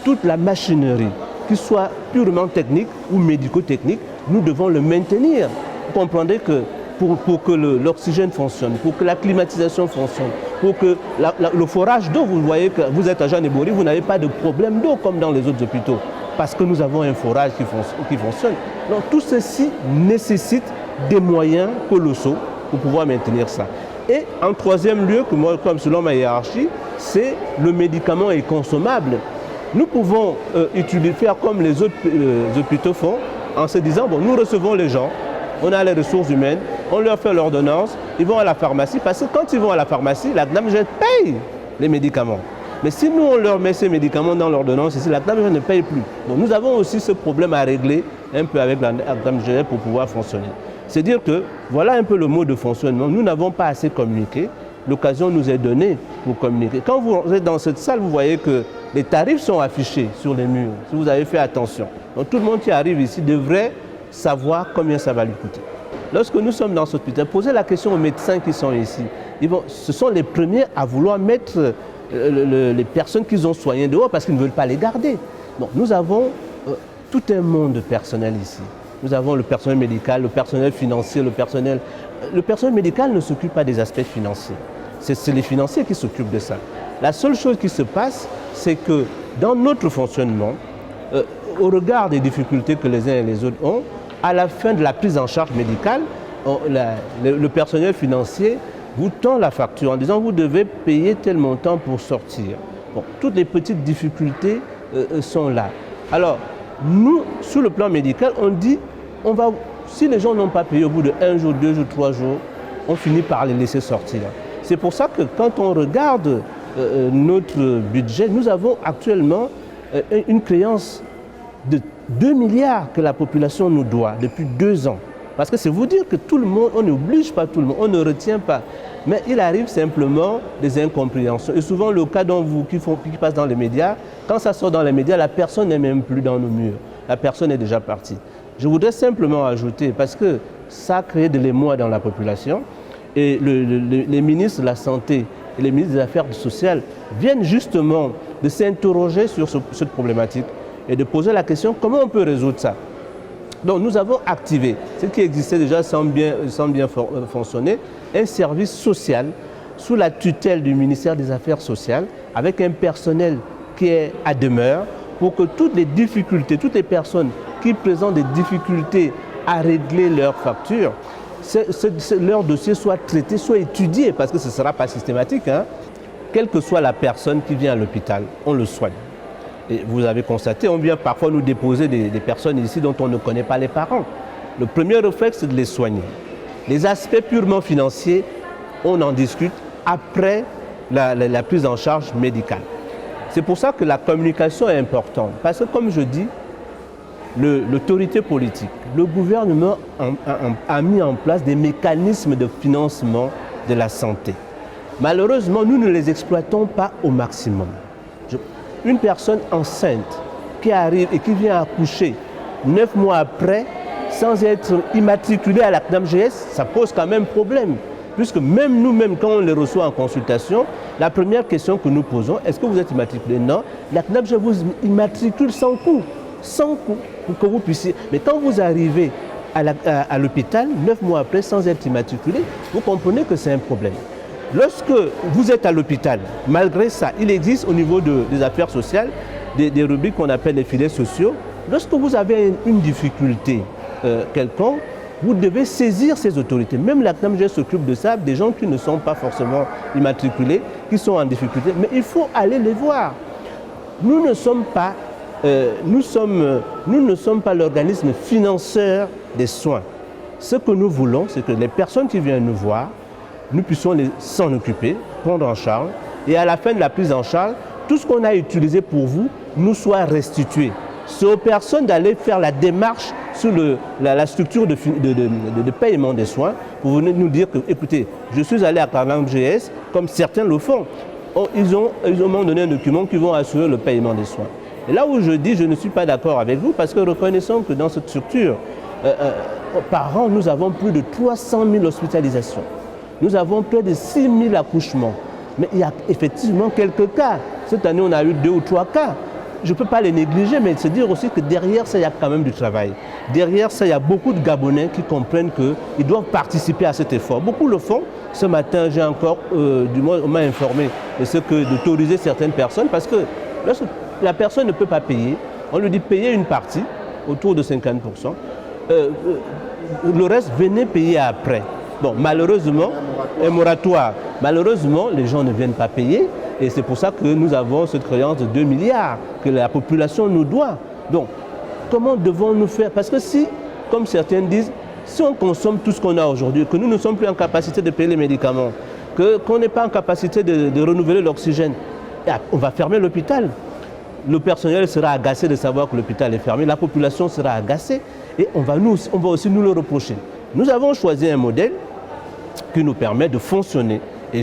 Toute la machinerie, qu'il soit purement technique ou médico-technique, nous devons le maintenir. Vous comprendrez que pour que l'oxygène fonctionne, pour que la climatisation fonctionne, pour que le forage d'eau, vous voyez que vous êtes à Jeanne Ebori, vous n'avez pas de problème d'eau comme dans les autres hôpitaux, parce que nous avons un forage qui fonctionne. Donc tout ceci nécessite des moyens colossaux pour pouvoir maintenir ça. Et en troisième lieu, comme selon ma hiérarchie, c'est le médicament est consommable. Nous pouvons faire comme les autres hôpitaux font, en se disant, bon, nous recevons les gens, on a les ressources humaines, on leur fait l'ordonnance, ils vont à la pharmacie, parce que quand ils vont à la pharmacie, la CNAMGES paye les médicaments. Mais si nous, on leur met ces médicaments dans l'ordonnance, ici, la CNAMGES ne paye plus. Donc nous avons aussi ce problème à régler un peu avec la CNAMGES pour pouvoir fonctionner. C'est-à-dire que, voilà un peu le mode de fonctionnement, nous n'avons pas assez communiqué, l'occasion nous est donnée pour communiquer. Quand vous êtes dans cette salle, vous voyez que les tarifs sont affichés sur les murs, si vous avez fait attention. Donc tout le monde qui arrive ici devrait savoir combien ça va lui coûter. Lorsque nous sommes dans cet hôpital, posez la question aux médecins qui sont ici. Ce sont les premiers à vouloir mettre les personnes qu'ils ont soignées dehors parce qu'ils ne veulent pas les garder. Donc nous avons tout un monde de personnel ici. Nous avons le personnel médical, le personnel financier, le personnel médical ne s'occupe pas des aspects financiers. C'est les financiers qui s'occupent de ça. La seule chose qui se passe, c'est que dans notre fonctionnement, au regard des difficultés que les uns et les autres ont, à la fin de la prise en charge médicale, le personnel financier vous tend la facture en disant vous devez payer tel montant pour sortir. Bon, toutes les petites difficultés sont là. Alors, nous, sur le plan médical, on dit, si les gens n'ont pas payé au bout de 1 jour, 2 jours, 3 jours, on finit par les laisser sortir. C'est pour ça que quand on regarde notre budget, nous avons actuellement une créance de 2 milliards que la population nous doit depuis 2 ans. Parce que c'est vous dire que tout le monde, on n'oblige pas tout le monde, on ne retient pas. Mais il arrive simplement des incompréhensions. Et souvent le cas qui passe dans les médias, quand ça sort dans les médias, la personne n'est même plus dans nos murs. La personne est déjà partie. Je voudrais simplement ajouter, parce que ça a créé de l'émoi dans la population, et les ministres de la Santé et les ministres des Affaires sociales viennent justement de s'interroger sur cette problématique et de poser la question comment on peut résoudre ça. Donc nous avons activé, ce qui existait déjà sans bien fonctionner, un service social sous la tutelle du ministère des Affaires sociales avec un personnel qui est à demeure pour que toutes les difficultés, toutes les personnes qui présentent des difficultés à régler leurs factures, leur dossier soit traité, soit étudié, parce que ce ne sera pas systématique. Quelle que soit la personne qui vient à l'hôpital, on le soigne. Et vous avez constaté, on vient parfois nous déposer des personnes ici dont on ne connaît pas les parents. Le premier réflexe, c'est de les soigner. Les aspects purement financiers, on en discute après la prise en charge médicale. C'est pour ça que la communication est importante. Parce que comme je dis, l'autorité politique, le gouvernement a mis en place des mécanismes de financement de la santé. Malheureusement, nous ne les exploitons pas au maximum. Une personne enceinte qui arrive et qui vient accoucher 9 mois après, sans être immatriculée à la CNAMGES, ça pose quand même problème. Puisque même nous-mêmes, quand on les reçoit en consultation, la première question que nous posons, est-ce que vous êtes immatriculé? Non, la CNAMGES vous immatricule sans coût, pour que vous puissiez. Mais quand vous arrivez à l'hôpital, 9 mois après, sans être immatriculé, vous comprenez que c'est un problème. Lorsque vous êtes à l'hôpital, malgré ça, il existe au niveau des affaires sociales des rubriques qu'on appelle les filets sociaux. Lorsque vous avez une difficulté quelconque, vous devez saisir ces autorités. Même la CNAMGES s'occupe de ça, des gens qui ne sont pas forcément immatriculés, qui sont en difficulté. Mais il faut aller les voir. Nous ne sommes pas l'organisme financeur des soins. Ce que nous voulons, c'est que les personnes qui viennent nous voir, nous puissions s'en occuper, prendre en charge, et à la fin de la prise en charge, tout ce qu'on a utilisé pour vous nous soit restitué. C'est aux personnes d'aller faire la démarche sur la structure de paiement des soins pour venir nous dire que, écoutez, je suis allé à CNAMGES, comme certains le font. Ils m'ont donné un document qui va assurer le paiement des soins. Et là où je dis je ne suis pas d'accord avec vous, parce que reconnaissons que dans cette structure, par an, nous avons plus de 300 000 hospitalisations. Nous avons près de 6 000 accouchements. Mais il y a effectivement quelques cas. Cette année, on a eu 2 ou 3 cas. Je ne peux pas les négliger, mais se dire aussi que derrière ça, il y a quand même du travail. Derrière ça, il y a beaucoup de Gabonais qui comprennent qu'ils doivent participer à cet effort. Beaucoup le font. Ce matin, j'ai encore, du moins, on m'a informé d'autoriser certaines personnes, parce que lorsque la personne ne peut pas payer, on lui dit payer une partie, autour de 50%. Le reste, venez payer après. Bon, malheureusement, un moratoire. Malheureusement, les gens ne viennent pas payer. Et c'est pour ça que nous avons cette créance de 2 milliards que la population nous doit. Donc, comment devons-nous faire? Parce que si, comme certains disent, si on consomme tout ce qu'on a aujourd'hui, que nous ne sommes plus en capacité de payer les médicaments, qu'on n'est pas en capacité de renouveler l'oxygène, on va fermer l'hôpital. Le personnel sera agacé de savoir que l'hôpital est fermé, la population sera agacée et on va aussi nous le reprocher. Nous avons choisi un modèle qui nous permet de fonctionner et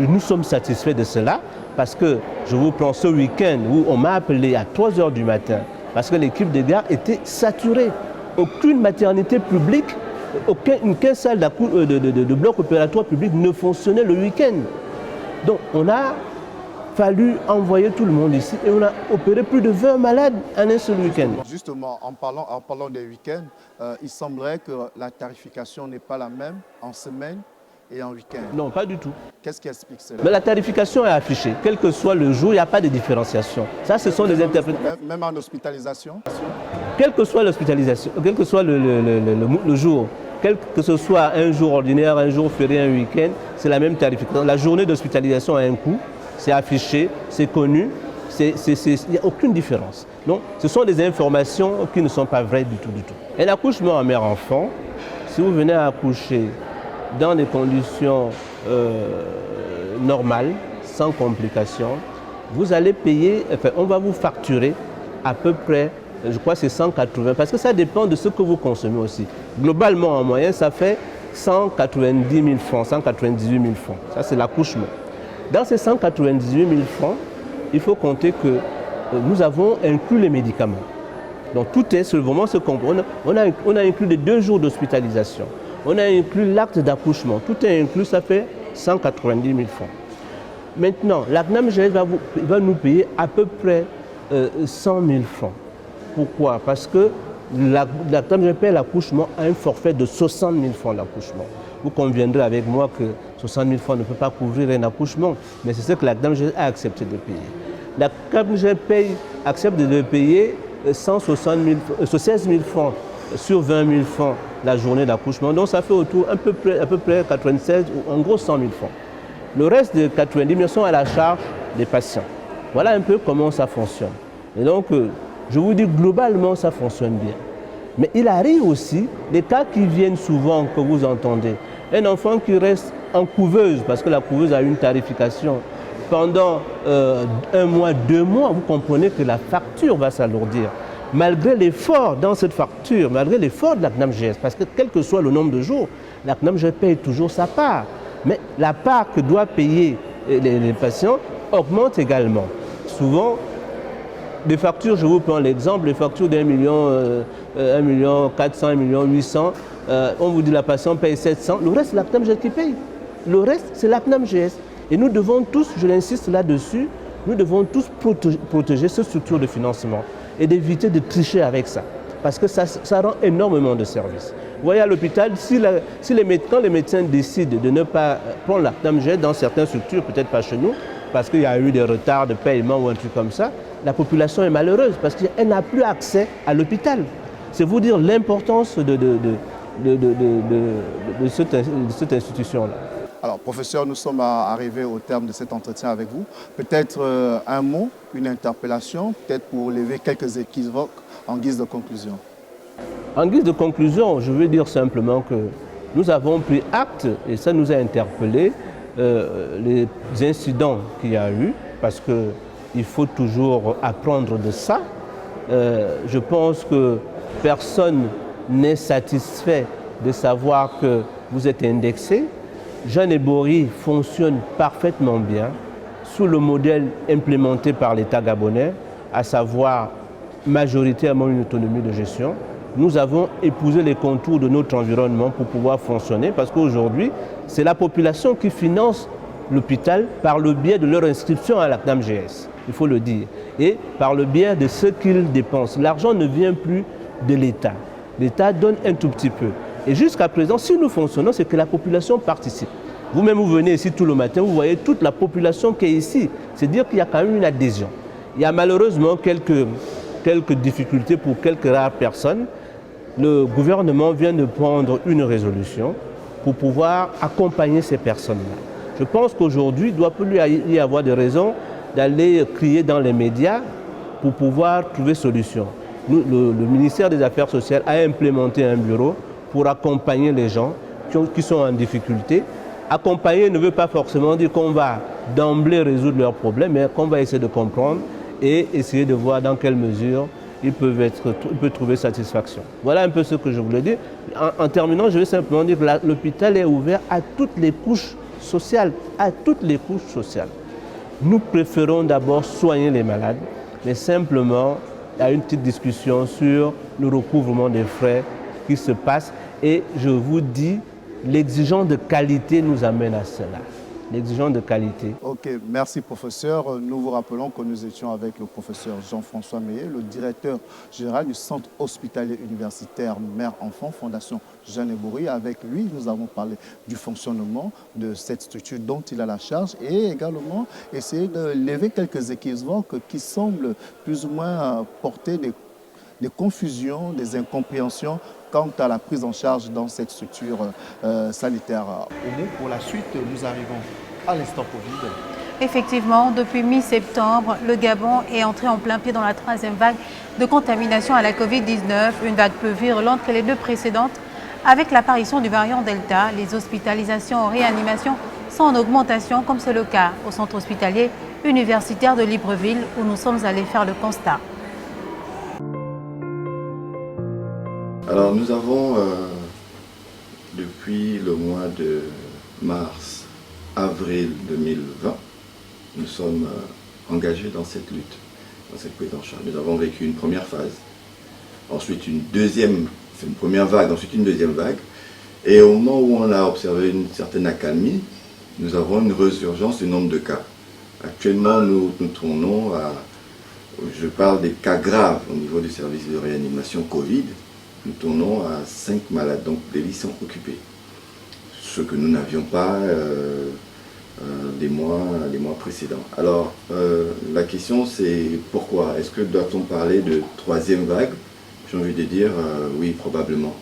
nous sommes satisfaits de cela parce que je vous prends ce week-end où on m'a appelé à 3 h du matin parce que l'équipe de garde était saturée. Aucune maternité publique, aucune salle de bloc opératoire public ne fonctionnait le week-end. Donc on a fallu envoyer tout le monde ici et on a opéré plus de 20 malades en un seul week-end. Justement, en parlant des week-ends, il semblerait que la tarification n'est pas la même en semaine et en week-end. Non, pas du tout. Qu'est-ce qui explique cela? Mais la tarification est affichée. Quel que soit le jour, il n'y a pas de différenciation. Ça, ce sont des interprétations. Même en hospitalisation? Quelle que soit l'hospitalisation, quel que soit le jour, quel que ce soit un jour ordinaire, un jour férié, un week-end, c'est la même tarification. La journée d'hospitalisation a un coût, c'est affiché, c'est connu, il n'y a aucune différence. Donc, ce sont des informations qui ne sont pas vraies du tout, du tout. Et l'accouchement en mère-enfant, si vous venez à accoucher dans des conditions normales, sans complications, vous allez payer, enfin, on va vous facturer à peu près, je crois que c'est 180, parce que ça dépend de ce que vous consommez aussi. Globalement, en moyenne, ça fait 190 000 francs, 198 000 francs. Ça, c'est l'accouchement. Dans ces 198 000 francs, il faut compter que nous avons inclus les médicaments. Donc tout est vraiment ce qu'on... On a inclus les 2 jours d'hospitalisation. On a inclus l'acte d'accouchement. Tout est inclus, ça fait 190 000 francs. Maintenant, la CNAMGS va nous payer à peu près 100 000 francs. Pourquoi? Parce que la CNAMGS paie l'accouchement à un forfait de 60 000 francs l'accouchement. Vous conviendrez avec moi que 60 000 francs ne peut pas couvrir un accouchement, mais c'est ce que la CNAMGS a accepté de payer. La CNAMGS accepte de payer 16 000 francs sur 20 000 francs la journée d'accouchement. Donc ça fait autour à peu près 96 ou en gros 100 000 francs. Le reste de 90 000 sont à la charge des patients. Voilà un peu comment ça fonctionne. Et donc, je vous dis globalement, ça fonctionne bien. Mais il arrive aussi des cas qui viennent souvent, que vous entendez. Un enfant qui reste en couveuse, parce que la couveuse a une tarification, pendant 1 mois, 2 mois, vous comprenez que la facture va s'alourdir. Malgré l'effort dans cette facture, malgré l'effort de la CNAMGS, parce que quel que soit le nombre de jours, la CNAMGS paye toujours sa part. Mais la part que doivent payer les patients augmente également. Souvent, des factures, je vous prends l'exemple, les factures d'1 million, 1 million 400, 1 million 800, on vous dit la patiente paye 700, le reste c'est la CNAMGS qui paye. Le reste c'est la CNAMGS. Et nous devons tous, je l'insiste là-dessus, nous devons tous protéger cette structure de financement et d'éviter de tricher avec ça. Parce que ça rend énormément de services. Vous voyez à l'hôpital, quand les médecins décident de ne pas prendre la CNAMGS dans certaines structures, peut-être pas chez nous, parce qu'il y a eu des retards de paiement ou un truc comme ça, la population est malheureuse parce qu'elle n'a plus accès à l'hôpital. C'est vous dire l'importance de cette institution-là. Alors, professeur, nous sommes arrivés au terme de cet entretien avec vous. Peut-être un mot, une interpellation, peut-être pour lever quelques équivoques en guise de conclusion. En guise de conclusion, je veux dire simplement que nous avons pris acte, et ça nous a interpellés, les incidents qu'il y a eu, parce qu'il faut toujours apprendre de ça. Je pense que personne n'est satisfait de savoir que vous êtes indexé. Jeanne et Bory fonctionne parfaitement bien sous le modèle implémenté par l'État gabonais, à savoir majoritairement une autonomie de gestion. Nous avons épousé les contours de notre environnement pour pouvoir fonctionner parce qu'aujourd'hui, c'est la population qui finance l'hôpital par le biais de leur inscription à la CNAMGS, il faut le dire, et par le biais de ce qu'ils dépensent. L'argent ne vient plus de l'État. L'État donne un tout petit peu. Et jusqu'à présent, si nous fonctionnons, c'est que la population participe. Vous-même, vous venez ici tout le matin, vous voyez toute la population qui est ici. C'est dire qu'il y a quand même une adhésion. Il y a malheureusement quelques difficultés pour quelques rares personnes. Le gouvernement vient de prendre une résolution pour pouvoir accompagner ces personnes-là. Je pense qu'aujourd'hui, il ne doit plus y avoir de raison d'aller crier dans les médias pour pouvoir trouver solution. Le ministère des Affaires sociales a implémenté un bureau pour accompagner les gens qui sont en difficulté. Accompagner ne veut pas forcément dire qu'on va d'emblée résoudre leurs problèmes, mais qu'on va essayer de comprendre et essayer de voir dans quelle mesure ils peuvent trouver satisfaction. Voilà un peu ce que je voulais dire. En terminant, je vais simplement dire que l'hôpital est ouvert à toutes les couches sociales, Nous préférons d'abord soigner les malades, mais simplement, il y a une petite discussion sur le recouvrement des frais qui se passe. Et je vous dis, l'exigence de qualité nous amène à cela. L'exigence de qualité. Ok, merci professeur. Nous vous rappelons que nous étions avec le professeur Jean-François Meillet, le directeur général du Centre hospitalier universitaire Mère-Enfant, Fondation Jeanne Bourri. Avec lui, nous avons parlé du fonctionnement de cette structure dont il a la charge et également essayer de lever quelques équivoques qui semblent plus ou moins porter des confusions, des incompréhensions quant à la prise en charge dans cette structure sanitaire. Pour la suite, nous arrivons à l'instant Covid. Effectivement, depuis mi-septembre, le Gabon est entré en plein pied dans la 3e vague de contamination à la Covid-19, une vague peu virulente que les 2 précédentes. Avec l'apparition du variant Delta, les hospitalisations en réanimation sont en augmentation, comme c'est le cas au centre hospitalier universitaire de Libreville, où nous sommes allés faire le constat. Alors nous avons, depuis le mois de mars, avril 2020, nous sommes engagés dans cette lutte, dans cette prise en charge. Nous avons vécu une première phase, ensuite une première vague, ensuite une deuxième vague. Et au moment où on a observé une certaine accalmie, nous avons une résurgence du nombre de cas. Actuellement, nous tournons à, je parle des cas graves au niveau du service de réanimation Covid, nous tournons à 5 malades, donc des lits sont occupés. Ce que nous n'avions pas les mois précédents. Alors, la question c'est pourquoi? Est-ce que doit-on parler de 3e vague? J'ai envie de dire oui, probablement.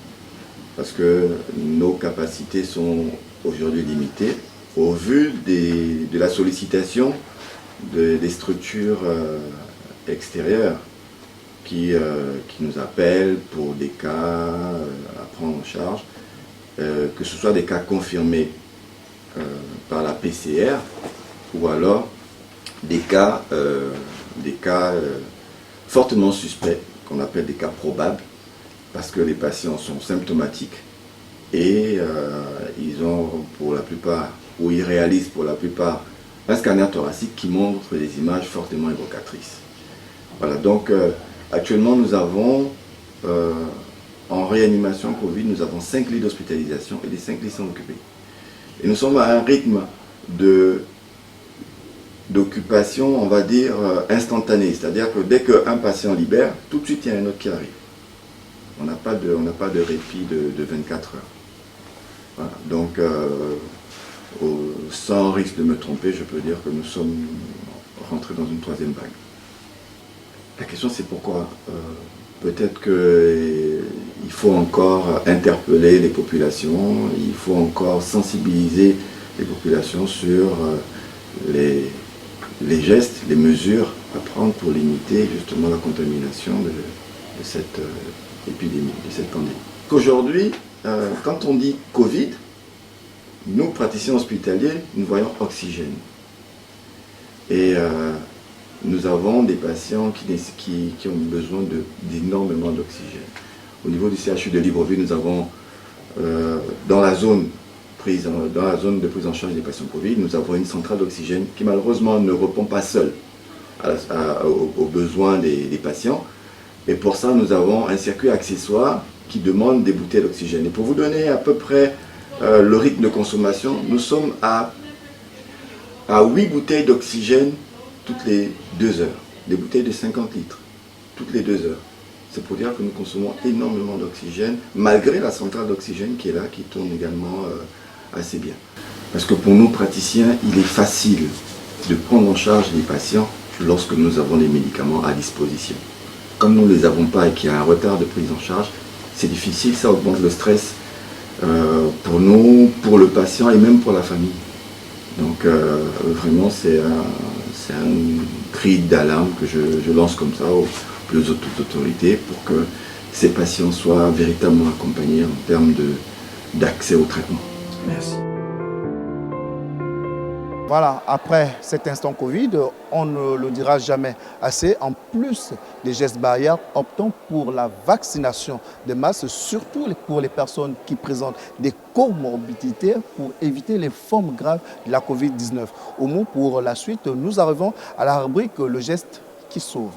Parce que nos capacités sont aujourd'hui limitées au vu de la sollicitation des structures extérieures qui nous appellent pour des cas à prendre en charge, que ce soit des cas confirmés par la PCR ou alors des cas fortement suspects, qu'on appelle des cas probables, parce que les patients sont symptomatiques et ils ont pour la plupart, ou ils réalisent pour la plupart, un scanner thoracique qui montre des images fortement évocatrices. Voilà, donc actuellement nous avons en réanimation Covid, nous avons 5 lits d'hospitalisation et les 5 lits sont occupés. Et nous sommes à un rythme d'occupation, on va dire, instantané. C'est-à-dire que dès qu'un patient libère, tout de suite il y a un autre qui arrive. On n'a pas de répit de 24 heures. Voilà. Donc, sans risque de me tromper, je peux dire que nous sommes rentrés dans une 3e vague. La question c'est pourquoi peut-être qu'il faut encore interpeller les populations, il faut encore sensibiliser les populations sur les gestes, les mesures à prendre pour limiter justement la contamination de cette épidémie, de cette pandémie. Aujourd'hui, quand on dit Covid, nous, praticiens hospitaliers, nous voyons oxygène. Et nous avons des patients qui ont besoin d'énormément d'oxygène. Au niveau du CHU de Libreville, nous avons dans la zone de prise en charge des patients Covid, nous avons une centrale d'oxygène qui malheureusement ne répond pas seule aux besoins des patients. Et pour ça, nous avons un circuit accessoire qui demande des bouteilles d'oxygène. Et pour vous donner à peu près le rythme de consommation, nous sommes à 8 bouteilles d'oxygène toutes les 2 heures. Des bouteilles de 50 litres toutes les 2 heures. C'est pour dire que nous consommons énormément d'oxygène, malgré la centrale d'oxygène qui est là, qui tourne également assez bien. Parce que pour nous, praticiens, il est facile de prendre en charge les patients lorsque nous avons les médicaments à disposition. Comme nous ne les avons pas et qu'il y a un retard de prise en charge, c'est difficile, ça augmente le stress pour nous, pour le patient et même pour la famille. Donc vraiment c'est un cri d'alarme que je lance comme ça aux plus hautes autorités pour que ces patients soient véritablement accompagnés en termes d'accès au traitement. Merci. Voilà, après cet instant Covid, on ne le dira jamais assez. En plus des gestes barrières, optons pour la vaccination de masse, surtout pour les personnes qui présentent des comorbidités pour éviter les formes graves de la Covid-19. Au mot pour la suite, nous arrivons à la rubrique Le geste qui sauve.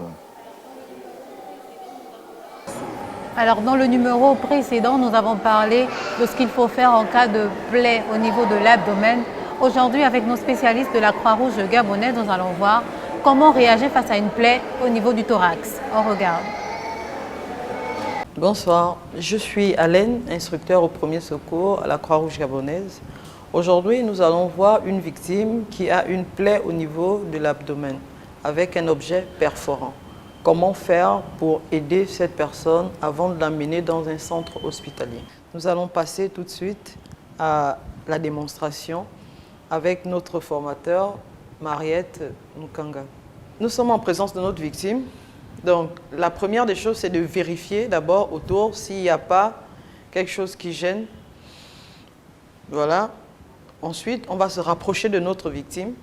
Alors, dans le numéro précédent, nous avons parlé de ce qu'il faut faire en cas de plaie au niveau de l'abdomen. Aujourd'hui, avec nos spécialistes de la Croix-Rouge gabonaise, nous allons voir comment réagir face à une plaie au niveau du thorax. On regarde. Bonsoir, je suis Alain, instructeur au premier secours à la Croix-Rouge gabonaise. Aujourd'hui, nous allons voir une victime qui a une plaie au niveau de l'abdomen avec un objet perforant. Comment faire pour aider cette personne avant de l'amener dans un centre hospitalier? Nous allons passer tout de suite à la démonstration avec notre formateur, Mariette Nkanga. Nous sommes en présence de notre victime. Donc, la première des choses, c'est de vérifier d'abord autour s'il n'y a pas quelque chose qui gêne. Voilà. Ensuite, on va se rapprocher de notre victime.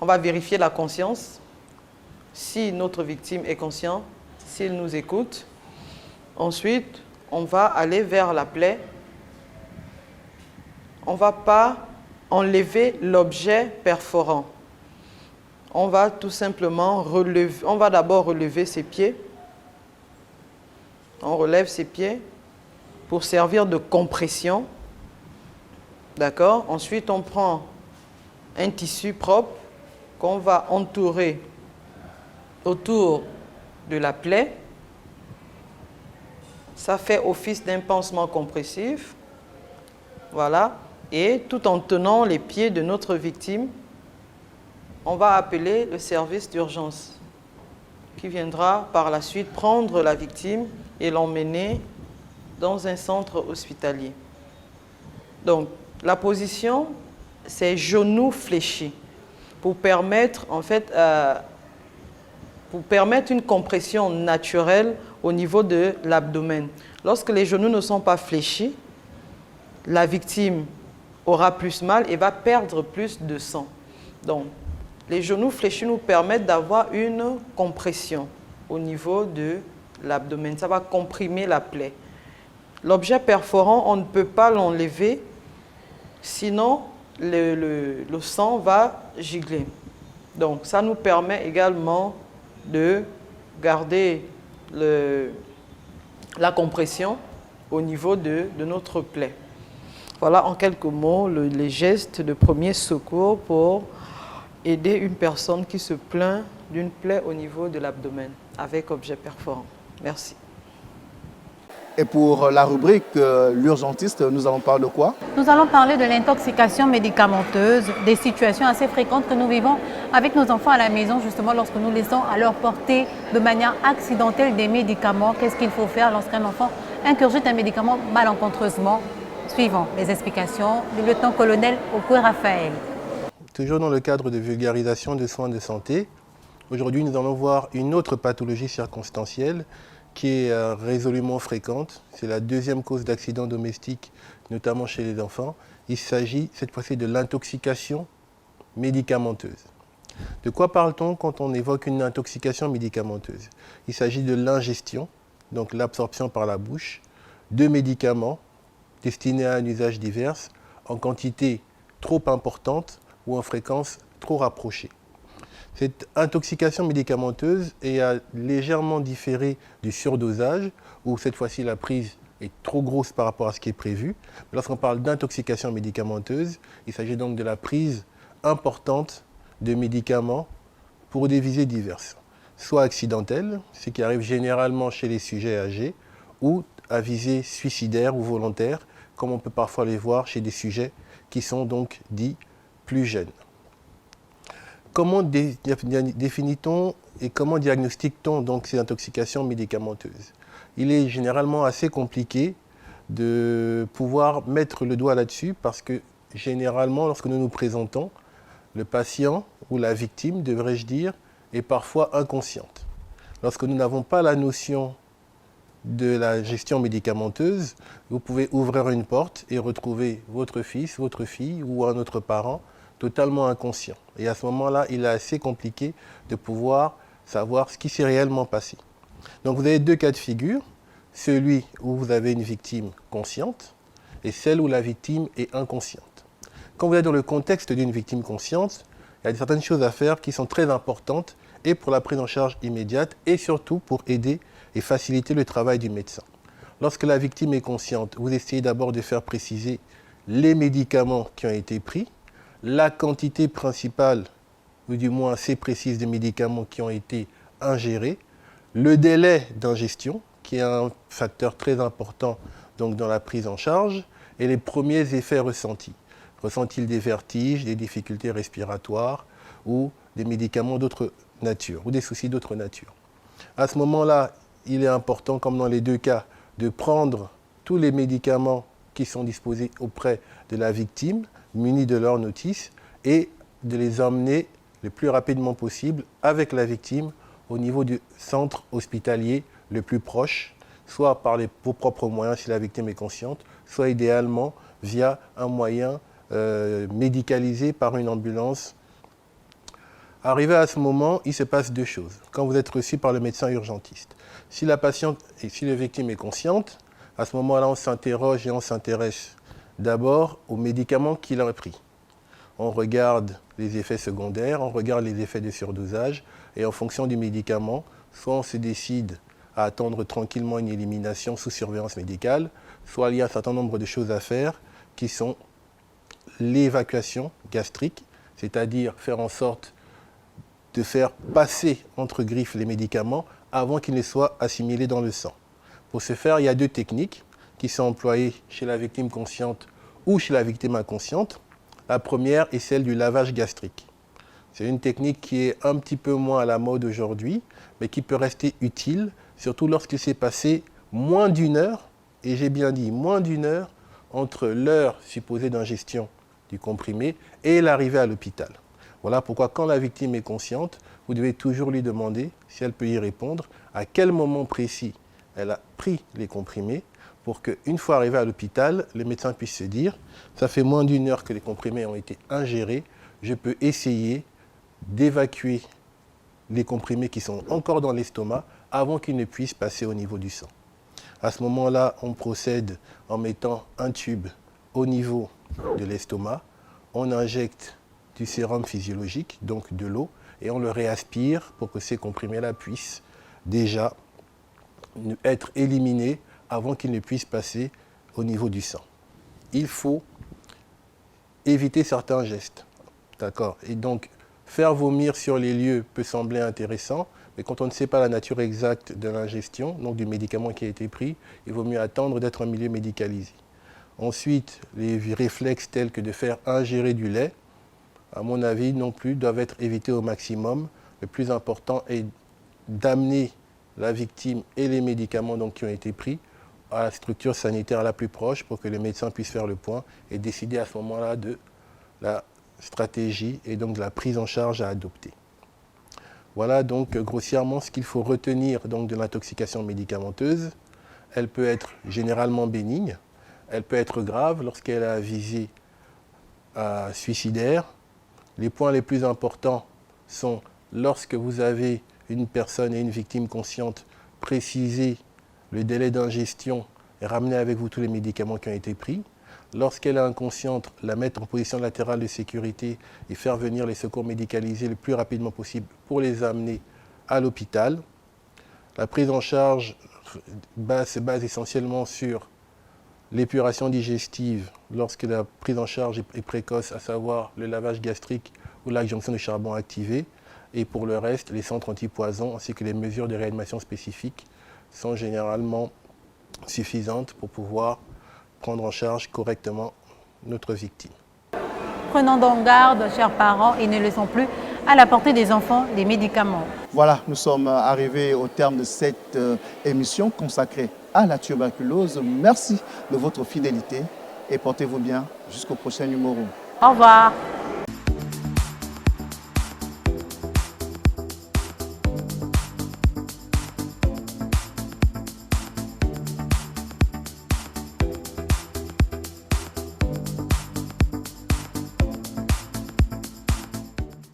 On va vérifier la conscience. Si notre victime est conscient, s'il nous écoute. Ensuite, on va aller vers la plaie. On ne va pas enlever l'objet perforant. On va tout simplement relever, on va d'abord relever ses pieds. On relève ses pieds pour servir de compression. D'accord? Ensuite, on prend un tissu propre qu'on va entourer autour de la plaie. Ça fait office d'un pansement compressif. Voilà. Et tout en tenant les pieds de notre victime, on va appeler le service d'urgence qui viendra par la suite prendre la victime et l'emmener dans un centre hospitalier. Donc, la position, c'est genoux fléchis pour permettre, en fait, une compression naturelle au niveau de l'abdomen. Lorsque les genoux ne sont pas fléchis, la victime aura plus mal et va perdre plus de sang. Donc, les genoux fléchis nous permettent d'avoir une compression au niveau de l'abdomen. Ça va comprimer la plaie. L'objet perforant, on ne peut pas l'enlever, sinon le sang va gicler. Donc, ça nous permet également de garder la compression au niveau de notre plaie. Voilà en quelques mots les gestes de premier secours pour aider une personne qui se plaint d'une plaie au niveau de l'abdomen avec objet perforant. Merci. Et pour la rubrique l'urgentiste, nous allons parler de quoi? Nous allons parler de l'intoxication médicamenteuse, des situations assez fréquentes que nous vivons avec nos enfants à la maison, justement lorsque nous laissons à leur portée de manière accidentelle des médicaments. Qu'est-ce qu'il faut faire lorsqu'un enfant ingurgite un médicament malencontreusement? Suivons les explications du lieutenant-colonel Okwe Raphaël. Toujours dans le cadre de vulgarisation des soins de santé, aujourd'hui nous allons voir une autre pathologie circonstancielle qui est résolument fréquente. C'est la deuxième cause d'accident domestique, notamment chez les enfants. Il s'agit cette fois-ci de l'intoxication médicamenteuse. De quoi parle-t-on quand on évoque une intoxication médicamenteuse? Il s'agit de l'ingestion, donc l'absorption par la bouche, de médicaments destinés à un usage divers en quantité trop importante ou en fréquence trop rapprochée. Cette intoxication médicamenteuse a légèrement différé du surdosage, où cette fois-ci la prise est trop grosse par rapport à ce qui est prévu. Lorsqu'on parle d'intoxication médicamenteuse, il s'agit donc de la prise importante de médicaments pour des visées diverses, soit accidentelles, ce qui arrive généralement chez les sujets âgés, ou à visée suicidaire ou volontaire, comme on peut parfois les voir chez des sujets qui sont donc dits plus jeunes. Comment définit-on et comment diagnostique-t-on donc ces intoxications médicamenteuses? Il est généralement assez compliqué de pouvoir mettre le doigt là-dessus parce que généralement, lorsque nous nous présentons, le patient ou la victime, devrais-je dire, est parfois inconsciente. Lorsque nous n'avons pas la notion de la gestion médicamenteuse, vous pouvez ouvrir une porte et retrouver votre fils, votre fille ou un autre parent totalement inconscient. Et à ce moment-là, il est assez compliqué de pouvoir savoir ce qui s'est réellement passé. Donc vous avez deux cas de figure, celui où vous avez une victime consciente et celle où la victime est inconsciente. Quand vous êtes dans le contexte d'une victime consciente, il y a certaines choses à faire qui sont très importantes et pour la prise en charge immédiate et surtout pour aider et faciliter le travail du médecin. Lorsque la victime est consciente, vous essayez d'abord de faire préciser les médicaments qui ont été pris, la quantité principale, ou du moins assez précise des médicaments qui ont été ingérés, le délai d'ingestion, qui est un facteur très important donc, dans la prise en charge, et les premiers effets ressentis. Ressent-il des vertiges, des difficultés respiratoires ou des médicaments d'autre nature, ou des soucis d'autre nature. À ce moment-là, il est important, comme dans les deux cas, de prendre tous les médicaments qui sont disposés auprès de la victime, munis de leur notice, et de les emmener le plus rapidement possible avec la victime au niveau du centre hospitalier le plus proche, soit par vos propres moyens si la victime est consciente, soit idéalement via un moyen médicalisé par une ambulance. Arrivé à ce moment, il se passe deux choses. Quand vous êtes reçu par le médecin urgentiste, si la patiente et si la victime est consciente, à ce moment-là, on s'interroge et on s'intéresse d'abord aux médicaments qu'il a pris. On regarde les effets secondaires, on regarde les effets de surdosage et en fonction du médicament, soit on se décide à attendre tranquillement une élimination sous surveillance médicale, soit il y a un certain nombre de choses à faire qui sont l'évacuation gastrique, c'est-à-dire faire en sorte de faire passer entre griffes les médicaments avant qu'ils ne soient assimilés dans le sang. Pour ce faire, il y a deux techniques qui sont employées chez la victime consciente ou chez la victime inconsciente. La première est celle du lavage gastrique. C'est une technique qui est un petit peu moins à la mode aujourd'hui, mais qui peut rester utile, surtout lorsqu'il s'est passé moins d'une heure, et j'ai bien dit moins d'une heure, entre l'heure supposée d'ingestion du comprimé et l'arrivée à l'hôpital. Voilà pourquoi quand la victime est consciente, vous devez toujours lui demander, si elle peut y répondre, à quel moment précis elle a pris les comprimés pour qu'une fois arrivé à l'hôpital, le médecin puisse se dire « ça fait moins d'une heure que les comprimés ont été ingérés, je peux essayer d'évacuer les comprimés qui sont encore dans l'estomac avant qu'ils ne puissent passer au niveau du sang. » À ce moment-là, on procède en mettant un tube au niveau de l'estomac, on injecte du sérum physiologique, donc de l'eau, et on le réaspire pour que ces comprimés-là puissent déjà être éliminés avant qu'ils ne puissent passer au niveau du sang. Il faut éviter certains gestes, d'accord? Et donc, faire vomir sur les lieux peut sembler intéressant, mais quand on ne sait pas la nature exacte de l'ingestion, donc du médicament qui a été pris, il vaut mieux attendre d'être en milieu médicalisé. Ensuite, les réflexes tels que de faire ingérer du lait, à mon avis, non plus, doivent être évités au maximum. Le plus important est d'amener la victime et les médicaments donc, qui ont été pris à la structure sanitaire la plus proche pour que le médecin puisse faire le point et décider à ce moment-là de la stratégie et donc de la prise en charge à adopter. Voilà donc grossièrement ce qu'il faut retenir donc, de l'intoxication médicamenteuse. Elle peut être généralement bénigne, elle peut être grave lorsqu'elle a visée suicidaire. Les points les plus importants sont lorsque vous avez une personne et une victime consciente, préciser le délai d'ingestion et ramener avec vous tous les médicaments qui ont été pris. Lorsqu'elle est inconsciente, la mettre en position latérale de sécurité et faire venir les secours médicalisés le plus rapidement possible pour les amener à l'hôpital. La prise en charge se base essentiellement sur l'épuration digestive lorsque la prise en charge est précoce, à savoir le lavage gastrique ou l'adjonction de charbon activé. Et pour le reste, les centres antipoison ainsi que les mesures de réanimation spécifiques sont généralement suffisantes pour pouvoir prendre en charge correctement notre victime. Prenons donc garde, chers parents, et ne laissons plus à la portée des enfants des médicaments. Voilà, nous sommes arrivés au terme de cette émission consacrée à la tuberculose. Merci de votre fidélité et portez-vous bien jusqu'au prochain numéro. Au revoir.